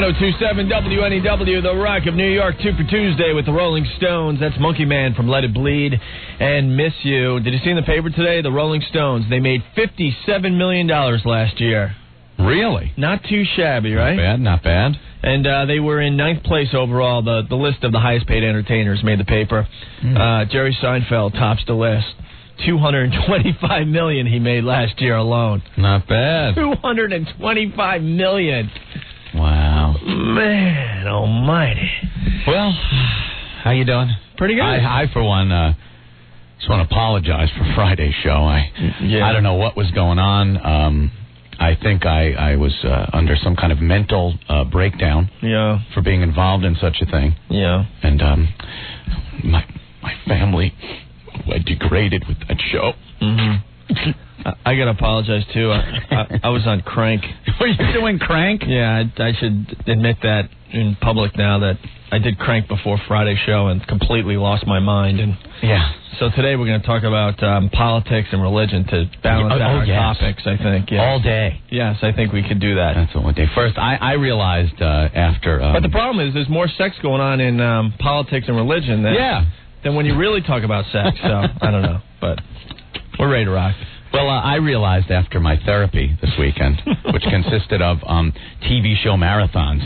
102.7 WNEW, The Rock of New York, 2 for Tuesday with the Rolling Stones. That's Monkey Man from Let It Bleed and Miss You. Did you see in the paper today, the Rolling Stones, they made $57 million last year. Really? Not too shabby, right? Not bad. And they were in 9th place overall. The list of the highest paid entertainers made the paper. Jerry Seinfeld tops the list. $225 million he made last year alone. Not bad. $225 million. Wow. Man almighty. Well, how you doing? Pretty good. I for one, just want to apologize for Friday's show. I don't know what was going on. I think I was under some kind of mental breakdown for being involved in such a thing. Yeah. And my family degraded with that show. Mm-hmm. I got to apologize, too. I was on crank. Were you doing crank? Yeah, I should admit that in public now that I did crank before Friday's show and completely lost my mind. And so today we're going to talk about politics and religion to balance out our topics, I think. Yes. All day. Yes, I think we could do that. That's all day. First, I realized after... but the problem is there's more sex going on in politics and religion than when you really talk about sex. So, I don't know. But we're ready to rock. Well, I realized after my therapy this weekend, which consisted of TV show marathons.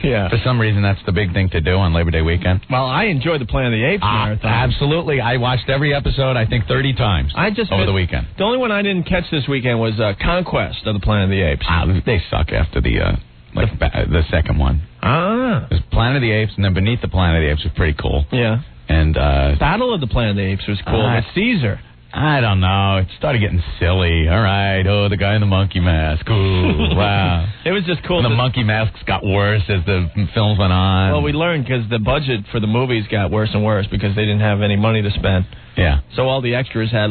Yeah. For some reason, that's the big thing to do on Labor Day weekend. Well, I enjoyed the Planet of the Apes marathon. Absolutely. I watched every episode, I think, 30 times over the weekend. The only one I didn't catch this weekend was Conquest of the Planet of the Apes. They suck after the second one. There's Planet of the Apes, and then beneath the Planet of the Apes was pretty cool. Yeah. And Battle of the Planet of the Apes was cool with Caesar. I don't know. It started getting silly. All right. Oh, the guy in the monkey mask. Ooh, wow. It was just cool. And the monkey masks got worse as the films went on. Well, we learned because the budget for the movies got worse and worse because they didn't have any money to spend. Yeah. So all the extras had,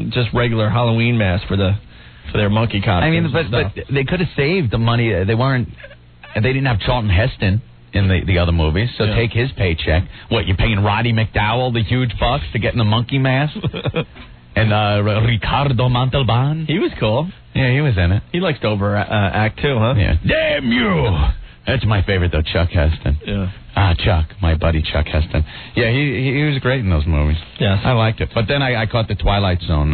just regular Halloween masks for their monkey costumes. I mean, but they could have saved the money. They didn't have Charlton Heston in the other movies, so take his paycheck. What, you're paying Roddy McDowell the huge bucks to get in the monkey mask? And Ricardo Montalban? He was cool. Yeah, he was in it. He likes to overact too, huh? Yeah. Damn you! That's my favorite, though, Chuck Heston. Yeah. Chuck, my buddy Chuck Heston. Yeah, he was great in those movies. Yes. I liked it. But then I caught the Twilight Zone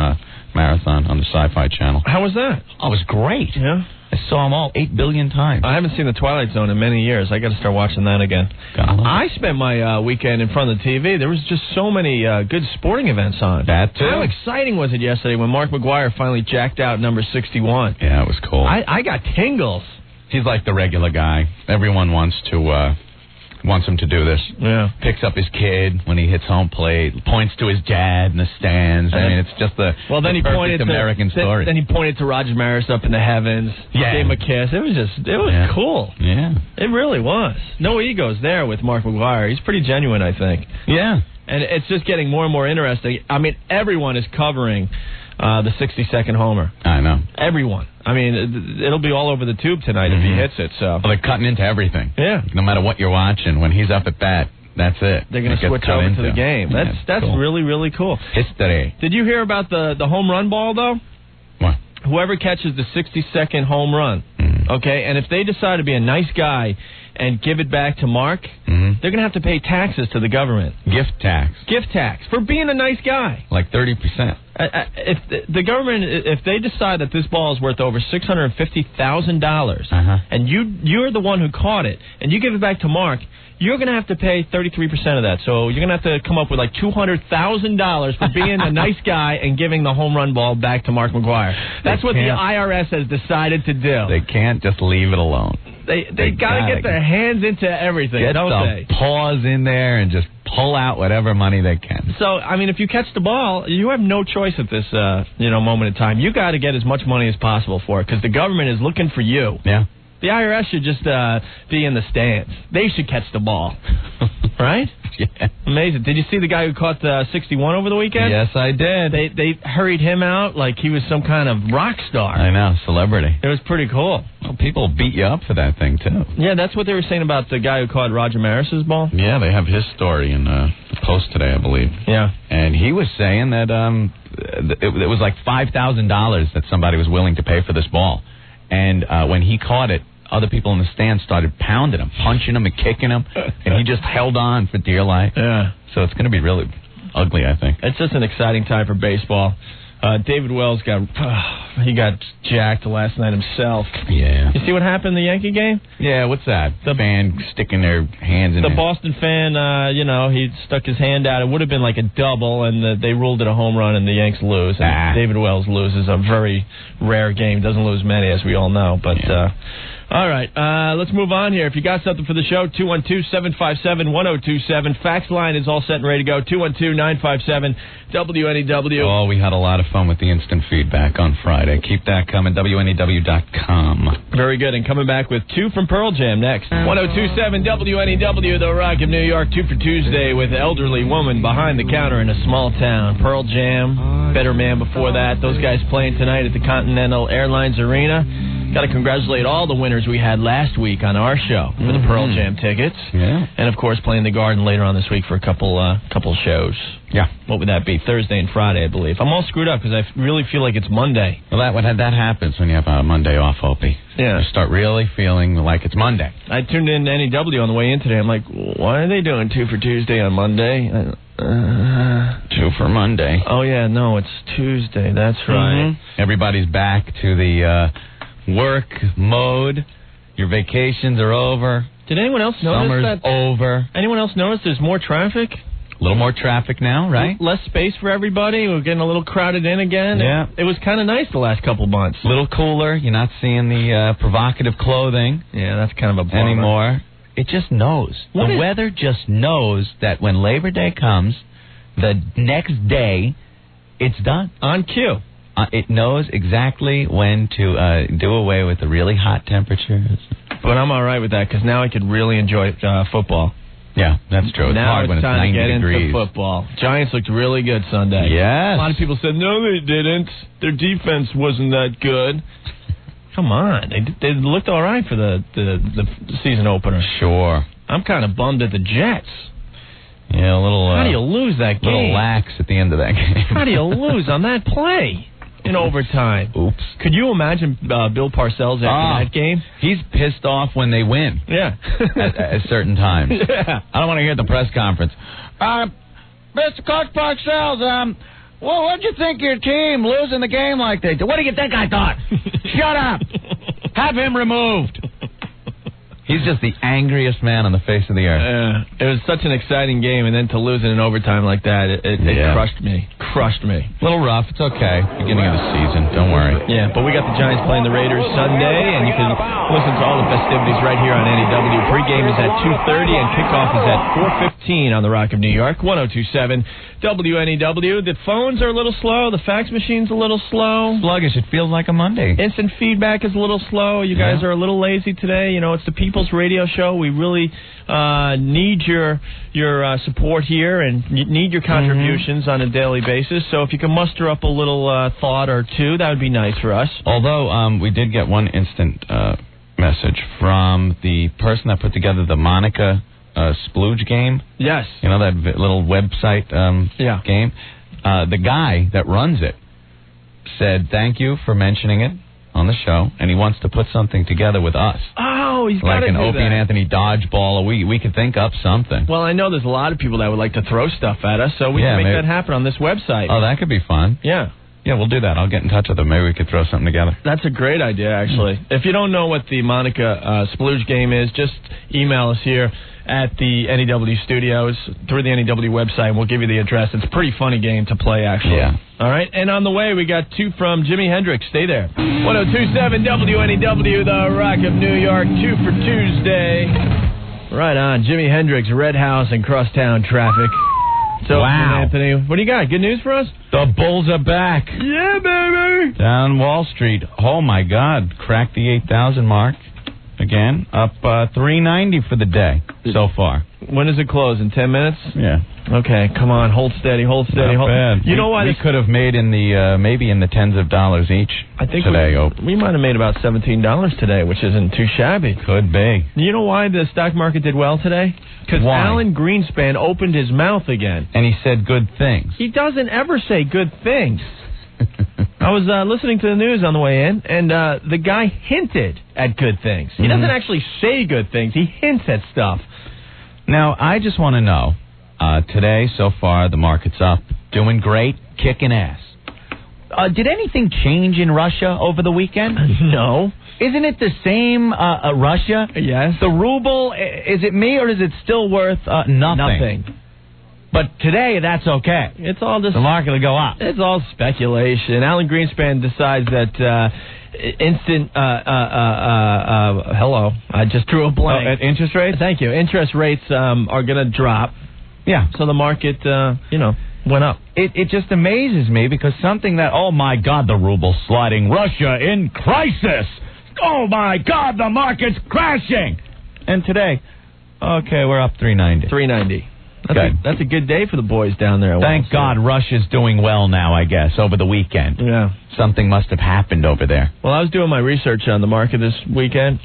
marathon on the Sci-Fi Channel. How was that? Oh, it was great. Yeah. I saw them all 8 billion times. I haven't seen the Twilight Zone in many years. I got to start watching that again. I spent my weekend in front of the TV. There was just so many good sporting events on. That too. How exciting was it yesterday when Mark McGwire finally jacked out number 61? Yeah, it was cool. I got tingles. He's like the regular guy. Everyone wants him to do this. Yeah. Picks up his kid when he hits home plate, points to his dad in the stands. I mean, it's just the perfect American story. Then he pointed to Roger Maris up in the heavens. Yeah. Gave him a kiss. It was cool. Yeah. It really was. No egos there with Mark McGwire. He's pretty genuine, I think. Yeah. And it's just getting more and more interesting. I mean, everyone is covering the 60-second homer. I know. Everyone. I mean, it'll be all over the tube tonight if he hits it. So they're cutting into everything. Yeah. No matter what you're watching, when he's up at bat, that's it. They're going to switch over to the game. That's cool. Really, really cool. History. Did you hear about the home run ball, though? What? Whoever catches the 60-second home run, okay, and if they decide to be a nice guy and give it back to Mark, they're going to have to pay taxes to the government. Gift tax. Gift tax for being a nice guy. Like 30%. If the government, if they decide that this ball is worth over $650,000, and you're the one who caught it, and you give it back to Mark, you're going to have to pay 33% of that. So you're going to have to come up with like $200,000 for being a nice guy and giving the home run ball back to Mark McGwire. That's what the IRS has decided to do. They can't just leave it alone. They got to get their hands into everything, don't they? Paws in there and just pull out whatever money they can. So, I mean, if you catch the ball, you have no choice at this moment in time. You got to get as much money as possible for it because the government is looking for you. Yeah. The IRS should just be in the stands. They should catch the ball. Right? Yeah. Amazing. Did you see the guy who caught 61 over the weekend? Yes, I did. They hurried him out like he was some kind of rock star. I know, celebrity. It was pretty cool. Well, people beat you up for that thing, too. Yeah, that's what they were saying about the guy who caught Roger Maris's ball. Yeah, they have his story in the Post today, I believe. Yeah. And he was saying that it was like $5,000 that somebody was willing to pay for this ball. And when he caught it, other people in the stands started pounding him, punching him and kicking him, and he just held on for dear life. Yeah. So it's going to be really ugly, I think. It's just an exciting time for baseball. David Wells got jacked last night himself. Yeah. You see what happened in the Yankee game? Yeah, what's that? The fan sticking their hands in the Boston fan, he stuck his hand out. It would have been like a double, and they ruled it a home run, and the Yanks lose. And David Wells loses a very rare game. Doesn't lose many, as we all know. But all right, let's move on here. If you got something for the show, 212-757-1027. Fax line is all set and ready to go. 212-957-WNEW. Oh, we had a lot of fun with the instant feedback on Friday. Keep that coming. WNEW.com. Very good. And coming back with 2 from Pearl Jam next. 1027 WNEW, The Rock of New York. 2 for Tuesday with elderly woman behind the counter in a small town. Pearl Jam, Better Man before that. Those guys playing tonight at the Continental Airlines Arena. Got to congratulate all the winners we had last week on our show for the Pearl Jam tickets. Yeah. And, of course, playing the Garden later on this week for a couple shows. Yeah. What would that be? Thursday and Friday, I believe. I'm all screwed up because I really feel like it's Monday. Well, that happens when you have a Monday off, Opie. Yeah. You start really feeling like it's Monday. I tuned in to NEW on the way in today. I'm like, why are they doing 2 for Tuesday on Monday? 2 for Monday. Oh, yeah, no, it's Tuesday. That's right. Everybody's back to the work mode. Your vacations are over. Did anyone else notice Summer's over. Anyone else notice there's more traffic? A little more traffic now, right? Less space for everybody. We're getting a little crowded in again. Yeah. It was kind of nice the last couple months. A little cooler. You're not seeing the provocative clothing. Yeah, that's kind of a bummer. Anymore. It just knows. The weather just knows that when Labor Day comes, the next day, it's done. On cue. It knows exactly when to do away with the really hot temperatures. But I'm all right with that because now I could really enjoy football. Yeah, that's true. It's now hard when it's 90 to get degrees. into football. Giants looked really good Sunday. Yes. A lot of people said, no, they didn't. Their defense wasn't that good. Come on. They looked all right for the season opener. Sure. I'm kind of bummed at the Jets. Yeah, a little... How do you lose that game? A little lax at the end of that game. How do you lose on that play? In overtime. Oops. Could you imagine Bill Parcells after that game? He's pissed off when they win. Yeah. at certain times. Yeah. I don't want to hear at the press conference. Mr. Coach Parcells, well, what'd you think of your team losing the game like they did? What do you think I thought? Shut up. Have him removed. He's just the angriest man on the face of the earth. It was such an exciting game, and then to lose it in overtime like that, it crushed me. Crushed me. A little rough. It's okay. Beginning of the season. Don't worry. Yeah, but we got the Giants playing the Raiders Sunday, and you can listen to all the festivities right here on NEW. Pre-game is at 2:30, and kickoff is at 4:15 on the Rock of New York, 1027 WNEW. The phones are a little slow. The fax machine's a little slow. Sluggish. It feels like a Monday. Instant feedback is a little slow. You guys are a little lazy today. You know, it's the People's Radio Show. We really need your support here and need your contributions on a daily basis. So if you can muster up a little thought or two, that would be nice for us. Although we did get one instant message from the person that put together the Monica Splooge game. Yes. You know, that little website game? The guy that runs it said thank you for mentioning it on the show, and he wants to put something together with us. Oh, he's got to do like an Opie and Anthony dodgeball. We could think up something. Well, I know there's a lot of people that would like to throw stuff at us, so we can make that happen on this website. Oh, that could be fun. Yeah. Yeah, we'll do that. I'll get in touch with them. Maybe we could throw something together. That's a great idea, actually. If you don't know what the Monica Splooge game is, just email us here at the NEW studios through the NEW website, and we'll give you the address. It's a pretty funny game to play, actually. Yeah. All right, and on the way, we got 2 from Jimi Hendrix. Stay there. 1027 WNEW, The Rock of New York, 2 for Tuesday. Right on, Jimi Hendrix, Red House, and crosstown traffic. So, Anthony, what do you got? Good news for us? The Bulls are back. Yeah, baby. Down Wall Street. Oh, my God. Cracked the 8,000 mark. Again, up 390 for the day so far. When does it close? In 10 minutes? Yeah. Okay, come on, hold steady. Not bad. You know what? We could have made in the maybe in the tens of dollars each. I think today. We might have made about $17 today, which isn't too shabby. Could be. You know why the stock market did well today? Because Alan Greenspan opened his mouth again. And he said good things. He doesn't ever say good things. I was listening to the news on the way in, and the guy hinted at good things. He doesn't actually say good things. He hints at stuff. Now, I just want to know, today, so far, the market's up, doing great, kicking ass. Did anything change in Russia over the weekend? No. Isn't it the same Russia? Yes. The ruble, is it me or is it still worth nothing? But today, that's okay. It's all just... The market will go up. It's all speculation. Alan Greenspan decides that hello, I just drew a blank. Interest rates? Thank you. Interest rates are going to drop. Yeah. So the market, went up. It just amazes me because something that, oh my God, the ruble's sliding. Russia in crisis. Oh my God, the market's crashing. And today, okay, we're up 390. 390. That's a good day for the boys down there. Thank God Russia's doing well now, I guess, over the weekend. Yeah. Something must have happened over there. Well, I was doing my research on the market this weekend,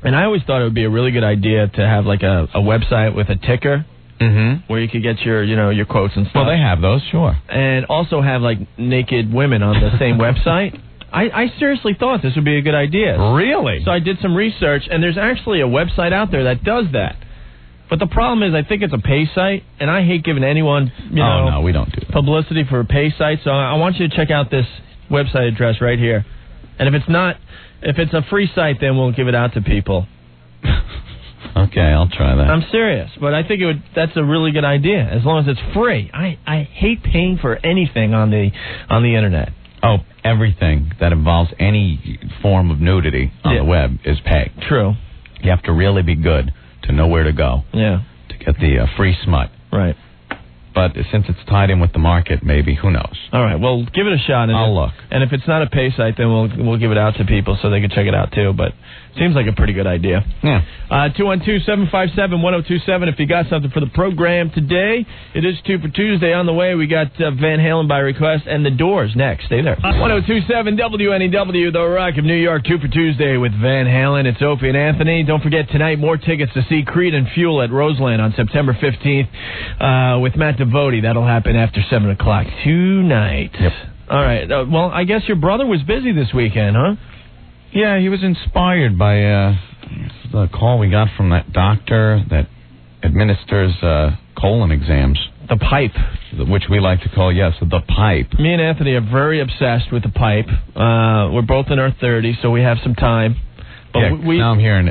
and I always thought it would be a really good idea to have like a website with a ticker. Where you could get your quotes and stuff. Well, they have those, sure. And also have, like, naked women on the same website. I seriously thought this would be a good idea. Really? So I did some research, and there's actually a website out there that does that. But the problem is I think it's a pay site, and I hate giving anyone, no, we don't do that. Publicity for a pay site. So I want you to check out this website address right here. And if it's a free site, then we'll give it out to people. Okay, I'll try that. I'm serious, but I think that's a really good idea, as long as it's free. I hate paying for anything on the internet. Oh, everything that involves any form of nudity on the web is paid. True. You have to really be good to know where to go. Yeah. To get the free smut. Right. But since it's tied in with the market, maybe, who knows? All right, well, give it a shot. I'll look. And if it's not a pay site, then we'll give it out to people so they can check it out, too. But seems like a pretty good idea. Yeah. 212-757-1027 if you got something for the program today. It is 2 for Tuesday on the way. We got Van Halen by request and The Doors next. Stay there. 1027 WNEW, The Rock of New York, 2 for Tuesday with Van Halen. It's Opie and Anthony. Don't forget tonight, more tickets to see Creed and Fuel at Roseland on September 15th with Matt Devotee. That'll happen after 7 o'clock tonight. Yep. All right. Well, I guess your brother was busy this weekend, huh? Yeah, he was inspired by the call we got from that doctor that administers colon exams. The pipe. Which we like to call, the pipe. Me and Anthony are very obsessed with the pipe. We're both in our 30s, so we have some time. But now I'm hearing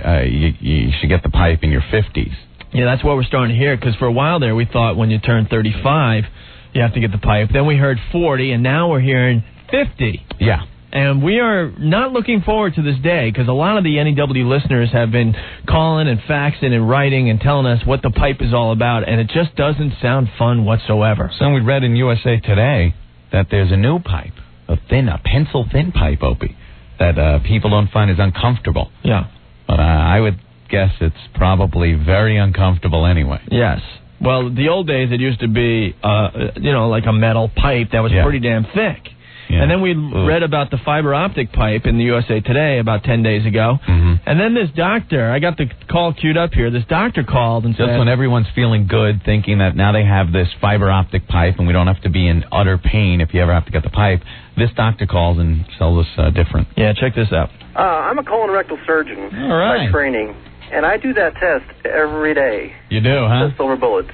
you should get the pipe in your 50s. Yeah, that's what we're starting to hear, because for a while there we thought when you turn 35, you have to get the pipe. Then we heard 40, and now we're hearing 50. Yeah. And we are not looking forward to this day, because a lot of the NEW listeners have been calling and faxing and writing and telling us what the pipe is all about, and it just doesn't sound fun whatsoever. So we read in USA Today that there's a new pipe, a pencil-thin pipe, Opie, that people don't find as uncomfortable. Yeah. But I would guess it's probably very uncomfortable anyway. Yes. Well, the old days, it used to be, like a metal pipe that was pretty damn thick. Yeah. And then we read about the fiber optic pipe in the USA Today about 10 days ago. And then this doctor, I got the call queued up here, this doctor called and said... Just when everyone's feeling good, thinking that now they have this fiber optic pipe and we don't have to be in utter pain if you ever have to get the pipe, this doctor calls and sells us different. Yeah, check this out. I'm a colorectal surgeon by training, and I do that test every day. You do, huh? The silver bullet.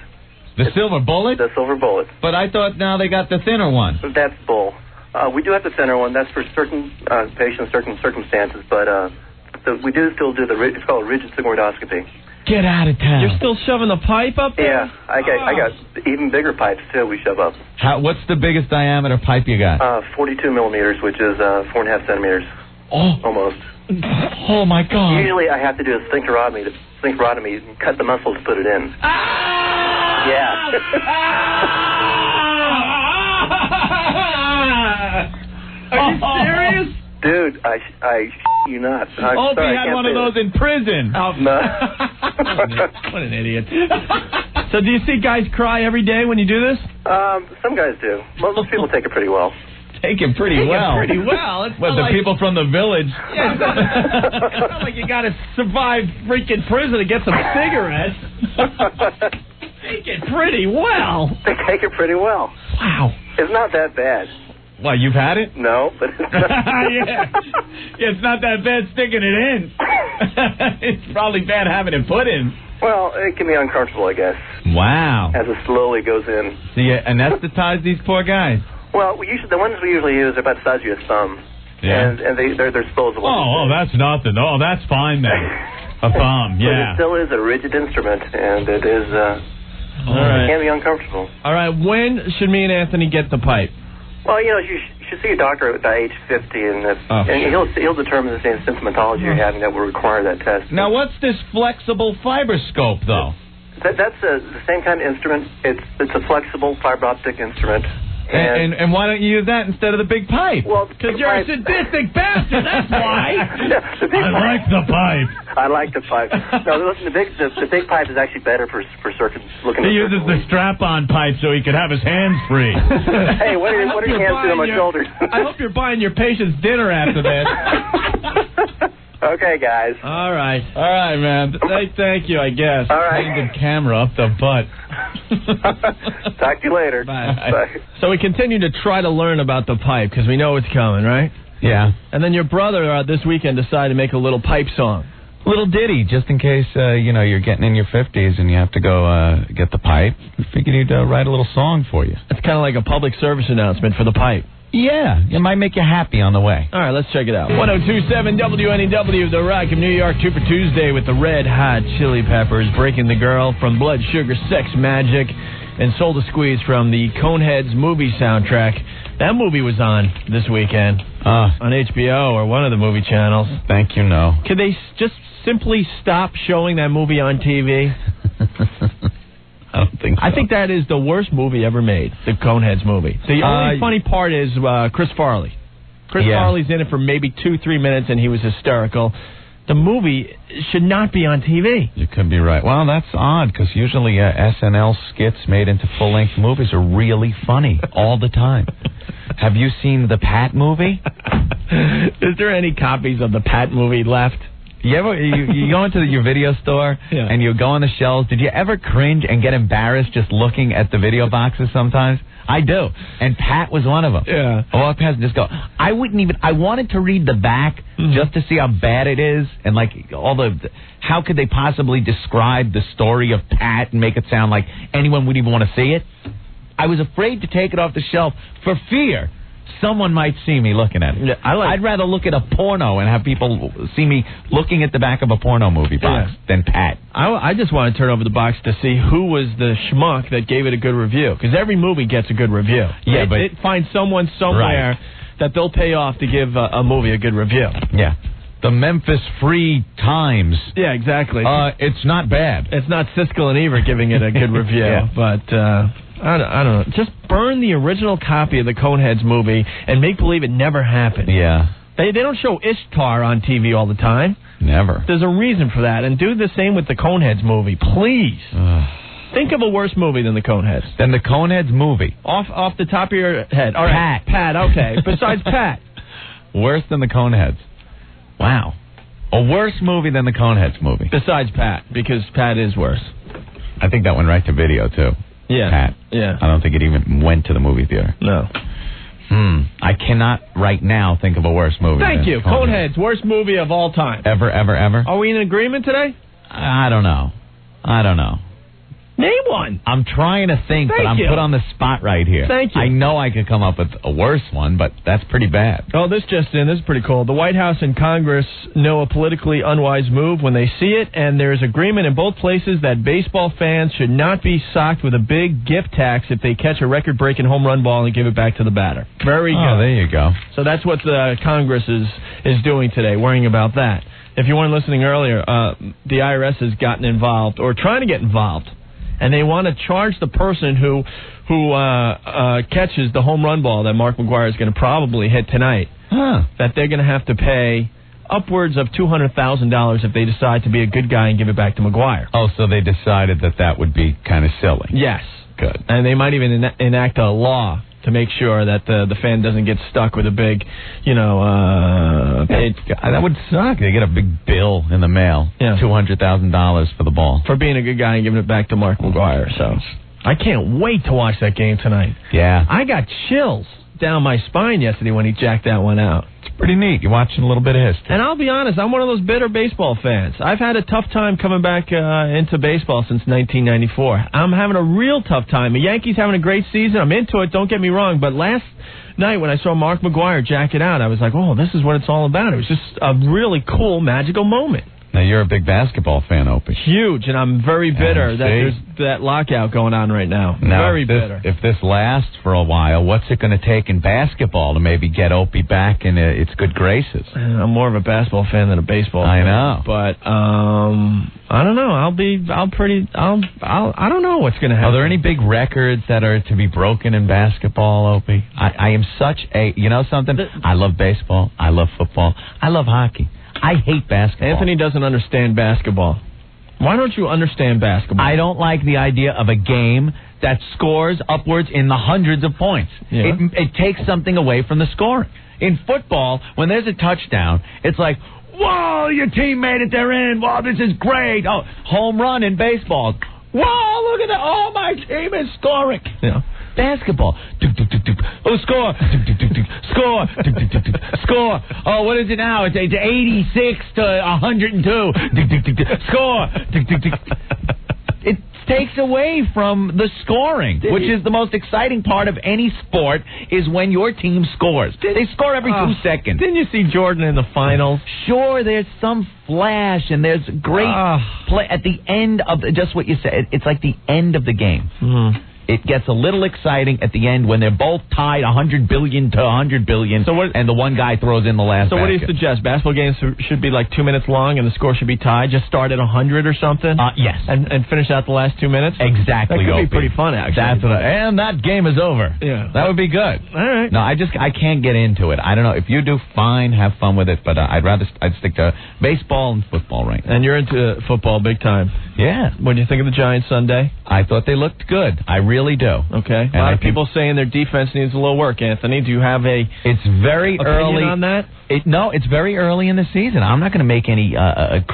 The silver bullet? The silver bullet. But I thought now they got the thinner one. That's bull. We do have the thinner one. That's for certain patients, certain circumstances. But we do still do it's called rigid sigmoidoscopy. Get out of town. You're still shoving the pipe up there? Yeah, I got even bigger pipes too. We shove up. What's the biggest diameter pipe you got? 42 millimeters, which is 4.5 centimeters. Oh, almost. Oh my God. Usually I have to do a sphincterotomy and cut the muscle to put it in. Ah! Yeah. Are you serious? Dude, I you not. Opie had one of those in prison. Oh, no. What an idiot. So do you see guys cry every day when you do this? Some guys do. Most people take it pretty well. Take it pretty well. Pretty well. It's the people from the village. Yeah, it's not like you got to survive freaking prison to get some cigarettes. Take it pretty well. They take it pretty well. Wow. It's not that bad. Well, you've had it? No, but... Yeah, it's not that bad sticking it in. It's probably bad having it put in. Well, it can be uncomfortable, I guess. Wow. As it slowly goes in. So you anesthetize these poor guys? Well, the ones we usually use are about the size of your thumb. Yeah. And they're disposable. Oh, that's nothing. Oh, that's fine then. A thumb, yeah. But it still is a rigid instrument, and it is... It can be uncomfortable. All right, when should me and Anthony get the pipe? Well, you should see a doctor at age 50, and he'll determine the same symptomatology you're having that will require that test. Now, what's this flexible fiber scope, though? That's the same kind of instrument. It's a flexible fiber optic instrument. And why don't you use that instead of the big pipe? Well, because you're a sadistic bastard, that's why. I like the pipe. I like the pipe. No, listen, the big pipe is actually better for certain looking. He uses the strap-on pipe so he can have his hands free. Hey, what are your hands doing on my shoulders? I hope you're buying your patients dinner after this. Okay, guys. All right, man. Thank you, I guess. All right. Bring the camera up the butt. Talk to you later. Bye. So we continue to try to learn about the pipe because we know it's coming, right? Yeah. And then your brother this weekend decided to make a little pipe song. Little ditty, just in case, you're getting in your 50s and you have to go get the pipe. We figured he'd write a little song for you. It's kind of like a public service announcement for the pipe. Yeah, it might make you happy on the way. All right, let's check it out. 102.7 WNEW, The Rock of New York, Super Tuesday with the Red Hot Chili Peppers, Breaking the Girl from Blood Sugar Sex Magic, and Soul to Squeeze from the Coneheads movie soundtrack. That movie was on this weekend on HBO or one of the movie channels. Thank you, no. Could they just simply stop showing that movie on TV? I don't think so. I think that is the worst movie ever made, the Coneheads movie. The only funny part is Chris Farley. Chris Farley's in it for maybe 2-3 minutes, and he was hysterical. The movie should not be on TV. You could be right. Well, that's odd, because usually SNL skits made into full-length movies are really funny all the time. Have you seen the Pat movie? Is there any copies of the Pat movie left? You go into your video store and you go on the shelves. Did you ever cringe and get embarrassed just looking at the video boxes sometimes? I do. And Pat was one of them. Yeah. I walk past and just go, I wanted to read the back just to see how bad it is and like how could they possibly describe the story of Pat and make it sound like anyone would even want to see it? I was afraid to take it off the shelf for fear someone might see me looking at it. Yeah, I'd rather look at a porno and have people see me looking at the back of a porno movie box than Pat. I just want to turn over the box to see who was the schmuck that gave it a good review. Because every movie gets a good review. Yeah, but it finds someone somewhere that they'll pay off to give a movie a good review. Yeah. The Memphis Free Times. Yeah, exactly. It's not bad. It's not Siskel and Ebert giving it a good review, but... I don't know. Just burn the original copy of the Coneheads movie and make believe it never happened. Yeah. They don't show Ishtar on TV all the time. Never. There's a reason for that. And do the same with the Coneheads movie, please. Think of a worse movie than the Coneheads. Than the Coneheads movie? Off the top of your head. All right. Pat, okay. Besides Pat. Worse than the Coneheads. Wow. A worse movie than the Coneheads movie. Besides Pat, because Pat is worse. I think that went right to video, too. Yeah. Pat. Yeah. I don't think it even went to the movie theater. No. I cannot right now think of a worse movie. Thank you. Coneheads, worst movie of all time. Ever. Are we in agreement today? I don't know. Name one. I'm trying to think, but I'm put on the spot right here. Thank you. I know I could come up with a worse one, but that's pretty bad. Oh, this just in. This is pretty cool. The White House and Congress know a politically unwise move when they see it, and there's agreement in both places that baseball fans should not be socked with a big gift tax if they catch a record-breaking home run ball and give it back to the batter. Very good. Oh, there you go. So that's what the Congress is doing today, worrying about that. If you weren't listening earlier, the IRS has gotten involved, or trying to get involved. And they want to charge the person who catches the home run ball that Mark McGwire is going to probably hit tonight, that they're going to have to pay upwards of $200,000 if they decide to be a good guy and give it back to McGwire. Oh, so they decided that would be kind of silly. Yes. Good. And they might even enact a law to make sure that the fan doesn't get stuck with a big, that would suck. They get a big bill in the mail, $200,000 for the ball. For being a good guy and giving it back to Mark McGwire. So I can't wait to watch that game tonight. Yeah. I got chills. down my spine yesterday when he jacked that one out. It's pretty neat. You're watching a little bit of history. And I'll be honest, I'm one of those bitter baseball fans. I've had a tough time coming back into baseball since 1994. I'm having a real tough time. The Yankees having a great season. I'm into it, don't get me wrong. But last night when I saw Mark McGwire jack it out, I was like, oh, this is what it's all about. It was just a really cool, magical moment. Now, you're a big basketball fan, Opie. Huge, and I'm very bitter that there's that lockout going on right now. Very bitter. If this lasts for a while, what's it going to take in basketball to maybe get Opie back in its good graces? I'm more of a basketball fan than a baseball fan. I know. But, I don't know. I don't know what's going to happen. Are there any big records that are to be broken in basketball, Opie? I am such a, you know something? I love baseball. I love football. I love hockey. I hate basketball. Anthony doesn't understand basketball. Why don't you understand basketball? I don't like the idea of a game that scores upwards in the hundreds of points. Yeah. It takes something away from the scoring. In football, when there's a touchdown, it's like, whoa, your team made it, they're in. Wow, this is great. Oh, home run in baseball. Whoa, look at that. Oh, my team is scoring. Yeah. Basketball. Oh, score. Score. Score. Oh, what is it now? It's 86 to 102. Score. It takes away from the scoring, which is the most exciting part of any sport, is when your team scores. They score every 2 seconds. Didn't you see Jordan in the finals? Sure, there's some flash, and there's great play at the end of just what you said. It's like the end of the game. Mm-hmm. It gets a little exciting at the end when they're both tied 100 billion to 100 billion, and the one guy throws in the last basket. What do you suggest? Basketball games should be like 2 minutes long, and the score should be tied? Just start at 100 or something? Yes. And finish out the last 2 minutes? Exactly. That could be pretty fun, actually. And that game is over. Yeah. That would be good. All right. No, I can't get into it. I don't know. If you do, fine, have fun with it, but I'd stick to baseball and football right now. And you're into football big time? Yeah. What do you think of the Giants Sunday? I thought they looked good. I really do. Okay. A lot of people saying their defense needs a little work, Anthony. Do you have It's very early on that? No, it's very early in the season. I'm not going to make any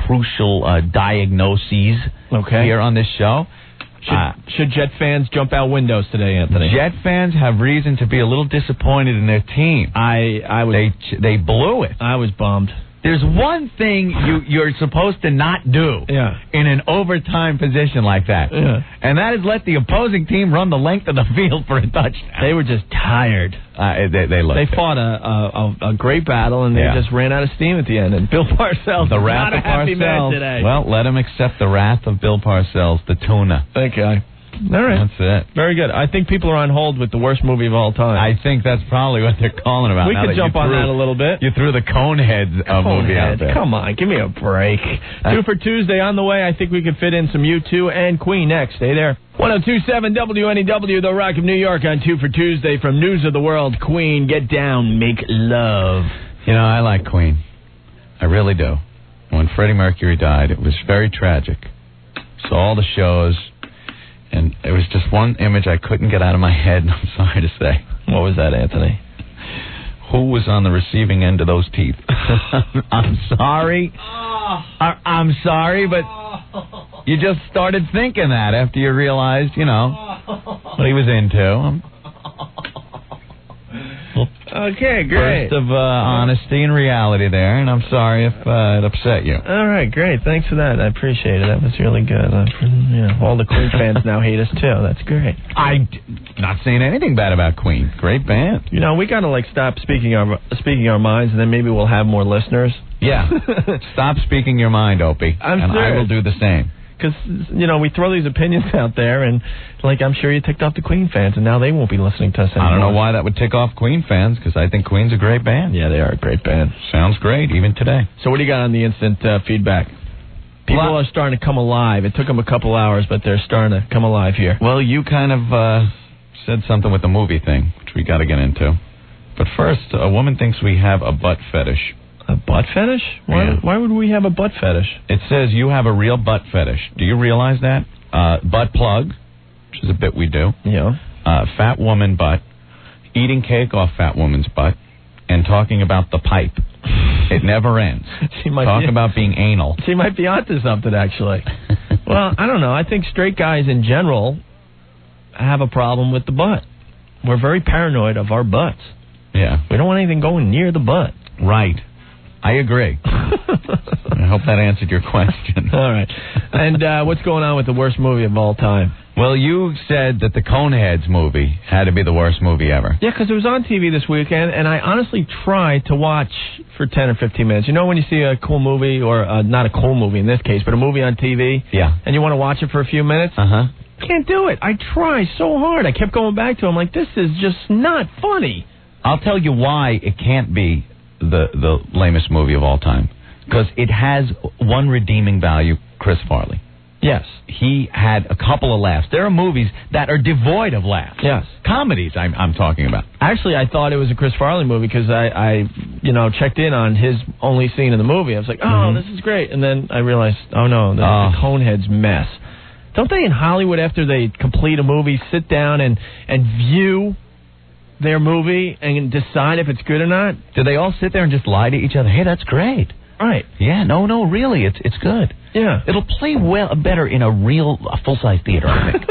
crucial diagnoses here on this show. Should Jet fans jump out windows today, Anthony? Jet fans have reason to be a little disappointed in their team. They blew it. I was bummed. There's one thing you're supposed to not do in an overtime position like that, and that is let the opposing team run the length of the field for a touchdown. They were just tired. They fought a great battle, and they just ran out of steam at the end. And Bill Parcells, the wrath of Parcells. Today. Well, let him accept the wrath of Bill Parcells, the tuna. Okay. All right. That's it. Very good. I think people are on hold with the worst movie of all time. I think that's probably what they're calling about. We could jump on that a little bit. You threw the Coneheads movie out there. Come on, give me a break. 2 for Tuesday on the way. I think we can fit in some U2 and Queen next. Stay there. 102.7 WNEW, The Rock of New York on 2 for Tuesday from News of the World. Queen, get down, make love. You know, I like Queen. I really do. When Freddie Mercury died, it was very tragic. Saw all the shows. And there was just one image I couldn't get out of my head, and I'm sorry to say. What was that, Anthony? Who was on the receiving end of those teeth? I'm sorry. I'm sorry, but you just started thinking that after you realized, what he was into. Okay, great. Burst of honesty and reality there, and I'm sorry if it upset you. All right, great. Thanks for that. I appreciate it. That was really good. All the Queen fans now hate us, too. That's great. I'm not saying anything bad about Queen. Great band. We got to, stop speaking our minds, and then maybe we'll have more listeners. Yeah. Stop speaking your mind, Opie. I'm serious. I will do the same. Because, we throw these opinions out there, and, I'm sure you ticked off the Queen fans, and now they won't be listening to us anymore. I don't know why that would tick off Queen fans, because I think Queen's a great band. Yeah, they are a great band. Sounds great, even today. So what do you got on the instant feedback? People are starting to come alive. It took them a couple hours, but they're starting to come alive here. Well, you kind of said something with the movie thing, which we got to get into. But first, a woman thinks we have a butt fetish. A butt fetish? Why would we have a butt fetish? It says you have a real butt fetish. Do you realize that? Butt plug, which is a bit we do. Yeah. Fat woman butt, eating cake off fat woman's butt, and talking about the pipe. It never ends. Talk about being anal. She might be onto something, actually. Well, I don't know. I think straight guys in general have a problem with the butt. We're very paranoid of our butts. Yeah. We don't want anything going near the butt. Right. I agree. I hope that answered your question. All right. And what's going on with the worst movie of all time? Well, you said that the Coneheads movie had to be the worst movie ever. Yeah, because it was on TV this weekend, and I honestly tried to watch for 10 or 15 minutes. You know when you see a cool movie, or not a cool movie in this case, but a movie on TV? Yeah. And you want to watch it for a few minutes? Uh-huh. Can't do it. I try so hard. I kept going back to it. I'm like, this is just not funny. I'll tell you why it can't be the lamest movie of all time. Because it has one redeeming value, Chris Farley. Yes. He had a couple of laughs. There are movies that are devoid of laughs. Yes. Comedies I'm talking about. Actually, I thought it was a Chris Farley movie because I checked in on his only scene in the movie. I was like, oh, this is great. And then I realized, oh, no, the Coneheads mess. Don't they in Hollywood, after they complete a movie, sit down and view their movie and decide if it's good or not? Do they all sit there and just lie to each other? Hey, that's great. Right. Yeah, no, really, it's good. Yeah. It'll play better in a full-size theater, I think,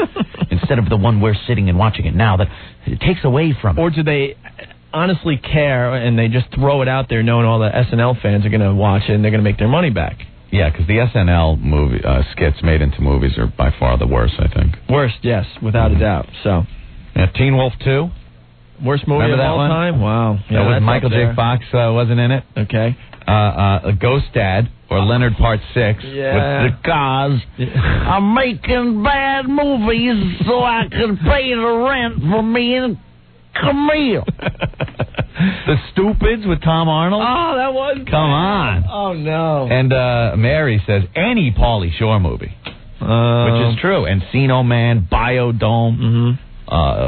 instead of the one we're sitting and watching it now. That it takes away from it. Or do they honestly care and they just throw it out there knowing all the SNL fans are going to watch it and they're going to make their money back? Yeah, because the SNL movie skits made into movies are by far the worst, I think. Worst, yes, without a doubt. So, Teen Wolf 2? Worst movie of all time? Wow. Yeah, that was Michael J. Fox wasn't in it. Okay. A Ghost Dad, or Leonard Part 6, with the cars. I'm making bad movies so I can pay the rent for me and Camille. The Stupids with Tom Arnold. Oh, that was Come on. Oh, no. And Mary says any Pauly Shore movie, which is true. Encino Man, Biodome,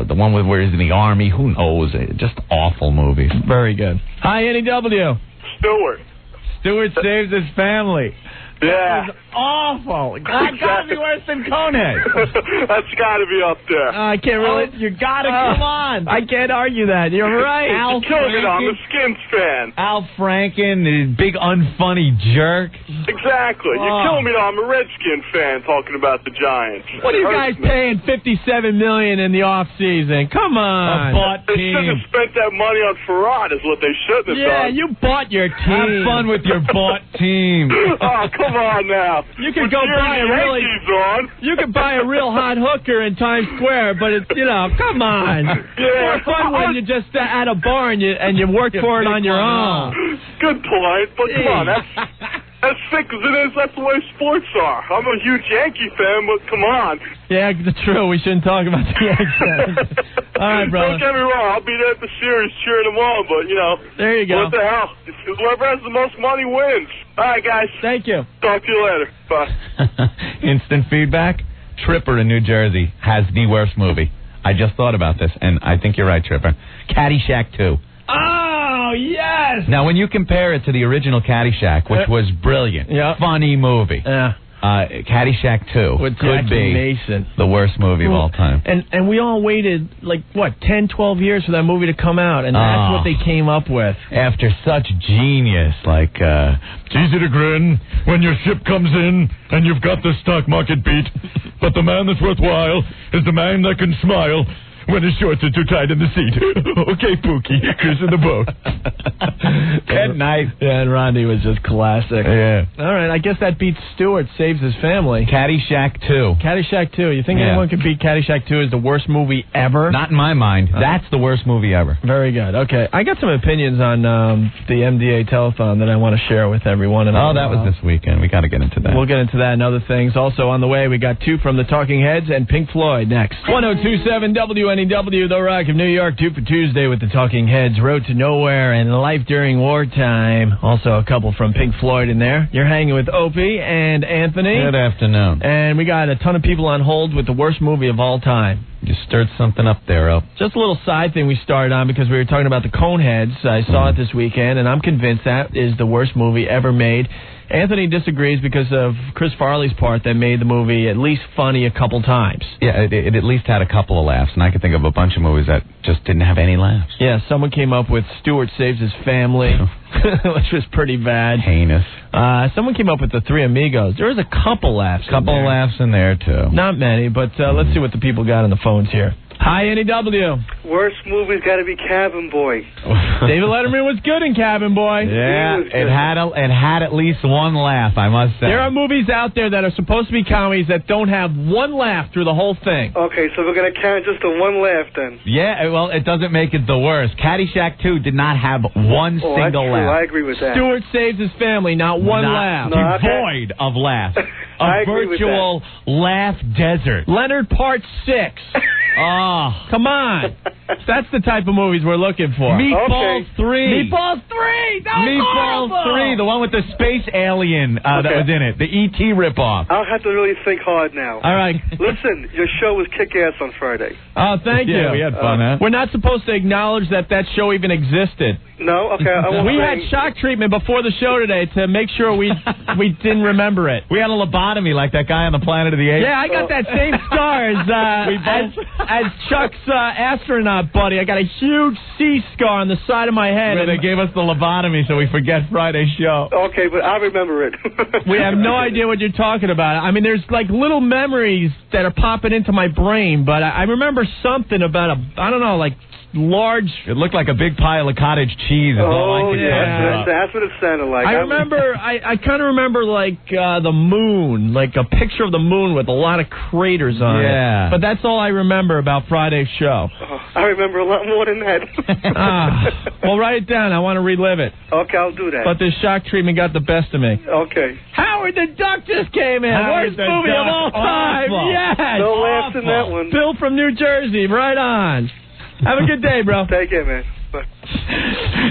the one where he's in the Army, who knows? Just awful movies. Very good. Hi, NEW. Stewart saves his family. Yeah. That was awful. That's got to be worse than Coneheads. That's got to be up there. I can't really. You got to come on. I can't argue that. You're right. You killed it. I'm a Skins fan. Al Franken, the big unfunny jerk. Exactly. You killed me. I'm a Redskin fan talking about the Giants. What are you guys paying $57 million in the off season? Come on. They should have spent that money on Farad is what they should have done. Yeah, you bought your team. Have fun with your bought team. Oh, come on now. You could go buy You could buy a real hot hooker in Times Square, but it's come on. Yeah. More fun when you're just at a bar and you work for it on your own. Good point, but come on, that's sick as it is. That's the way sports are. I'm a huge Yankee fan, but come on. Yeah, true. We shouldn't talk about the Yankees. All right, brother. Don't get me wrong. I'll be there at the series cheering them on, but there you go. What the hell? Whoever has the most money wins. All right, guys. Thank you. Talk to you later. Bye. Instant feedback. Tripper in New Jersey has the worst movie. I just thought about this, and I think you're right, Tripper. Caddyshack 2. Oh, yes! Now, when you compare it to the original Caddyshack, which was brilliant, funny movie, Caddyshack 2 could be Mason. the worst movie of all time. And we all waited, 10, 12 years for that movie to come out, and that's what they came up with. After such genius, it's easy to grin when your ship comes in and you've got the stock market beat, but the man that's worthwhile is the man that can smile when his shorts are too tight in the seat. Okay, Pookie, Chris in the boat. Good night. Yeah, and Rodney was just classic. Yeah. All right, I guess that beats Stewart Saves His Family. Caddyshack 2. Caddyshack 2. You think anyone can beat Caddyshack 2 as the worst movie ever? Not in my mind. That's the worst movie ever. Very good. Okay, I got some opinions on the MDA telethon that I want to share with everyone. And that was this weekend. We got to get into that. We'll get into that and other things. Also on the way, we got 2 from the Talking Heads and Pink Floyd next. 1027 WNEW, The Rock of New York, 2 for Tuesday with the Talking Heads, Road to Nowhere, and Life During Wartime. Also a couple from Pink Floyd in there. You're hanging with Opie and Anthony. Good afternoon. And we got a ton of people on hold with the worst movie of all time. You stirred something up there, Op. Just a little side thing we started on because we were talking about the Coneheads. I saw it this weekend, and I'm convinced that is the worst movie ever made. Anthony disagrees because of Chris Farley's part that made the movie at least funny a couple times. Yeah, it at least had a couple of laughs, and I could think of a bunch of movies that just didn't have any laughs. Yeah, someone came up with Stewart Saves His Family, which was pretty bad. Heinous. Someone came up with The Three Amigos. There was a couple laughs. Couple of laughs in there, too. Not many, but let's see what the people got on the phones here. Hi, NEW. Worst movie's got to be Cabin Boy. David Letterman was good in Cabin Boy. Yeah, it had at least one laugh, I must say. There are movies out there that are supposed to be comedies that don't have one laugh through the whole thing. Okay, so we're going to count just the one laugh then. Yeah, well, it doesn't make it the worst. Caddyshack 2 did not have one single laugh. I agree with that. Stewart saves his family, not one laugh. Devoid of laughs. A virtual laugh desert. Leonard Part 6. Oh, come on. That's the type of movies we're looking for. Meatballs 3. Meatballs 3. That was Meatballs horrible. 3, the one with the space alien that was in it. The E.T. ripoff. I'll have to really think hard now. All right. Listen, your show was kick-ass on Friday. Oh, thank you. Yeah, we had fun, huh? We're not supposed to acknowledge that show even existed. No? Okay. We had shock treatment before the show today to make sure we didn't remember it. We had a lobotomy like that guy on the Planet of the Apes. Yeah, I got that same scar as Chuck's astronaut buddy. I got a huge C scar on the side of my head. Where they gave us the lobotomy so we forget Friday's show. Okay, but I remember it. We have no idea what you're talking about. I mean, there's like little memories that are popping into my brain, but I remember something about like large. It looked like a big pile of cottage cheese. That's what it sounded like. I remember. I kind of remember like the moon, like a picture of the moon with a lot of craters on it. But that's all I remember about Friday's show. I remember a lot more than that. Well, write it down. I want to relive it. Okay, I'll do that. But this shock treatment got the best of me. Okay. Howard the Duck just came in. Worst movie of all time. Awful. Yes. No laughs in that one. Bill from New Jersey. Right on. Have a good day, bro. Take care, man. Bye.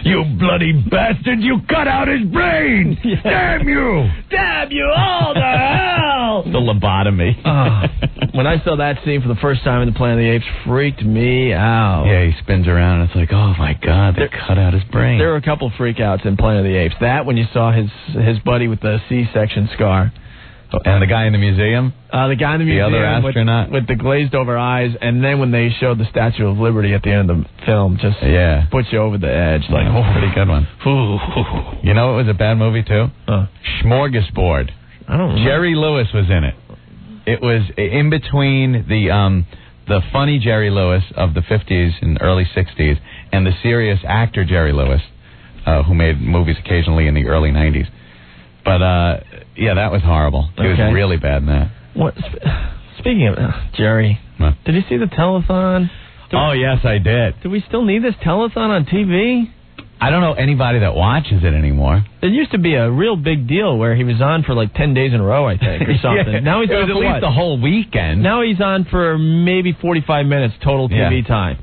You bloody bastard! You cut out his brain! Yeah. Damn you! Damn you all to hell! The lobotomy. When I saw that scene for the first time in the Planet of the Apes, freaked me out. Yeah, he spins around and it's like, oh my God, they cut out his brain. There were a couple freakouts in Planet of the Apes. That when you saw his buddy with the C-section scar. And the guy in the museum? The guy in the museum. The other astronaut? With the glazed over eyes. And then when they showed the Statue of Liberty at the end of the film, just puts you over the edge. Like, pretty good one. You know what was a bad movie, too? Smorgasbord. I don't remember. Jerry Lewis was in it. It was in between the funny Jerry Lewis of the 50s and early 60s and the serious actor Jerry Lewis, who made movies occasionally in the early 90s. But, yeah, that was horrible. He was really bad in that. What? Speaking of Jerry, did you see the telethon? Yes, I did. Do we still need this telethon on TV? I don't know anybody that watches it anymore. It used to be a real big deal where he was on for like 10 days in a row, I think, or something. Now he's on for at least the whole weekend. Now he's on for maybe 45 minutes total TV time.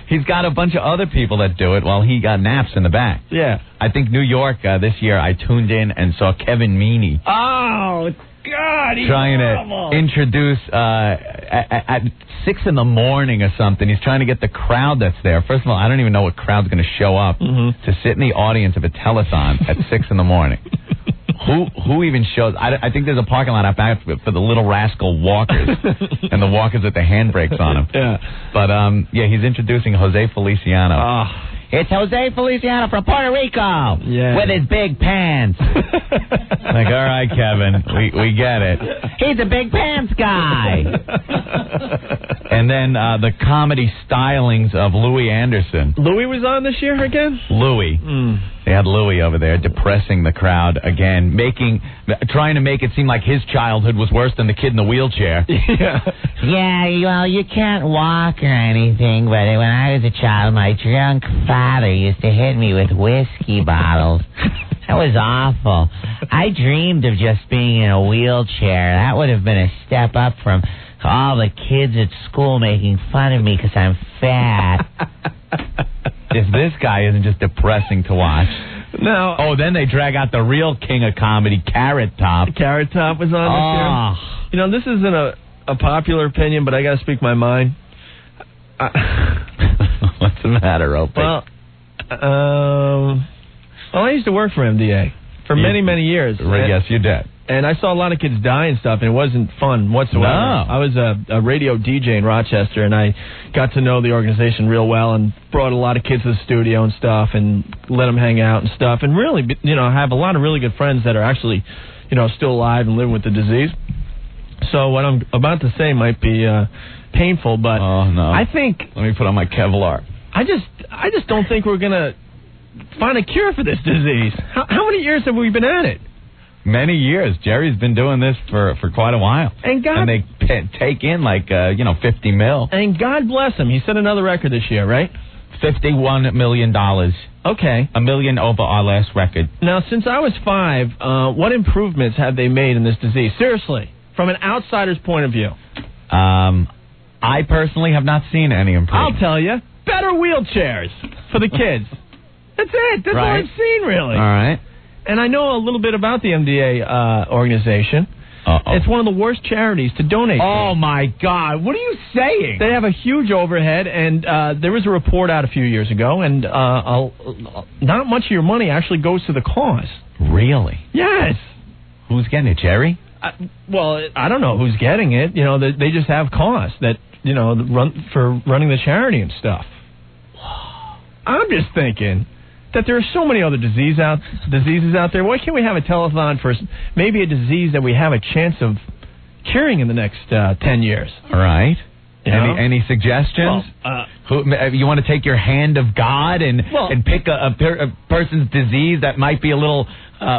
He's got a bunch of other people that do it while he got naps in the back. Yeah. I think New York this year I tuned in and saw Kevin Meaney. Oh, God, he's trying horrible. to introduce at 6 in the morning or something. He's trying to get the crowd that's there. First of all, I don't even know what crowd's going to show up to sit in the audience of a telethon at 6 in the morning. Who even shows? I think there's a parking lot out back for the little rascal walkers and the walkers with the handbrakes on them. Yeah. But he's introducing Jose Feliciano. It's Jose Feliciano from Puerto Rico with his big pants. Like, all right, Kevin, we get it. He's a big pants guy. And then the comedy stylings of Louis Anderson. Louis was on this year again? Louis. They had Louis over there depressing the crowd again, trying to make it seem like his childhood was worse than the kid in the wheelchair. Yeah, well, you can't walk or anything, but when I was a child, my drunk father used to hit me with whiskey bottles. That was awful. I dreamed of just being in a wheelchair. That would have been a step up from all the kids at school making fun of me because I'm fat. If this guy isn't just depressing to watch. No. Oh, then they drag out the real king of comedy, Carrot Top. Carrot Top was on this year. You know, this isn't a popular opinion, but I got to speak my mind. What's the matter, Opie? Well, I used to work for MDA for many, many years. Yes, you did. And I saw a lot of kids die and stuff, and it wasn't fun whatsoever. No. I was a radio DJ in Rochester, and I got to know the organization real well and brought a lot of kids to the studio and stuff and let them hang out and stuff. And really, I have a lot of really good friends that are actually, still alive and living with the disease. So what I'm about to say might be painful, but I think... Let me put on my Kevlar. I just don't think we're going to find a cure for this disease. How many years have we been at it? Many years. Jerry's been doing this for quite a while. And they take in 50 mil. And God bless him. He set another record this year, right? $51 million. Okay. $1 million over our last record. Now, since I was 5, what improvements have they made in this disease? Seriously, from an outsider's point of view. I personally have not seen any improvement. I'll tell you. Better wheelchairs for the kids. That's it. That's all I've seen, really. All right. And I know a little bit about the MDA organization. It's one of the worst charities to donate to. Oh, my God. What are you saying? They have a huge overhead, and there was a report out a few years ago, and not much of your money actually goes to the cause. Really? Yes. Who's getting it, Jerry? Well, I don't know who's getting it. You know, they just have costs that, for running the charity and stuff. I'm just thinking that there are so many other diseases out there. Why can't we have a telethon for maybe a disease that we have a chance of curing in the next 10 years? All right. Any suggestions? Well, you want to take your hand of God and pick a person's disease that might be a little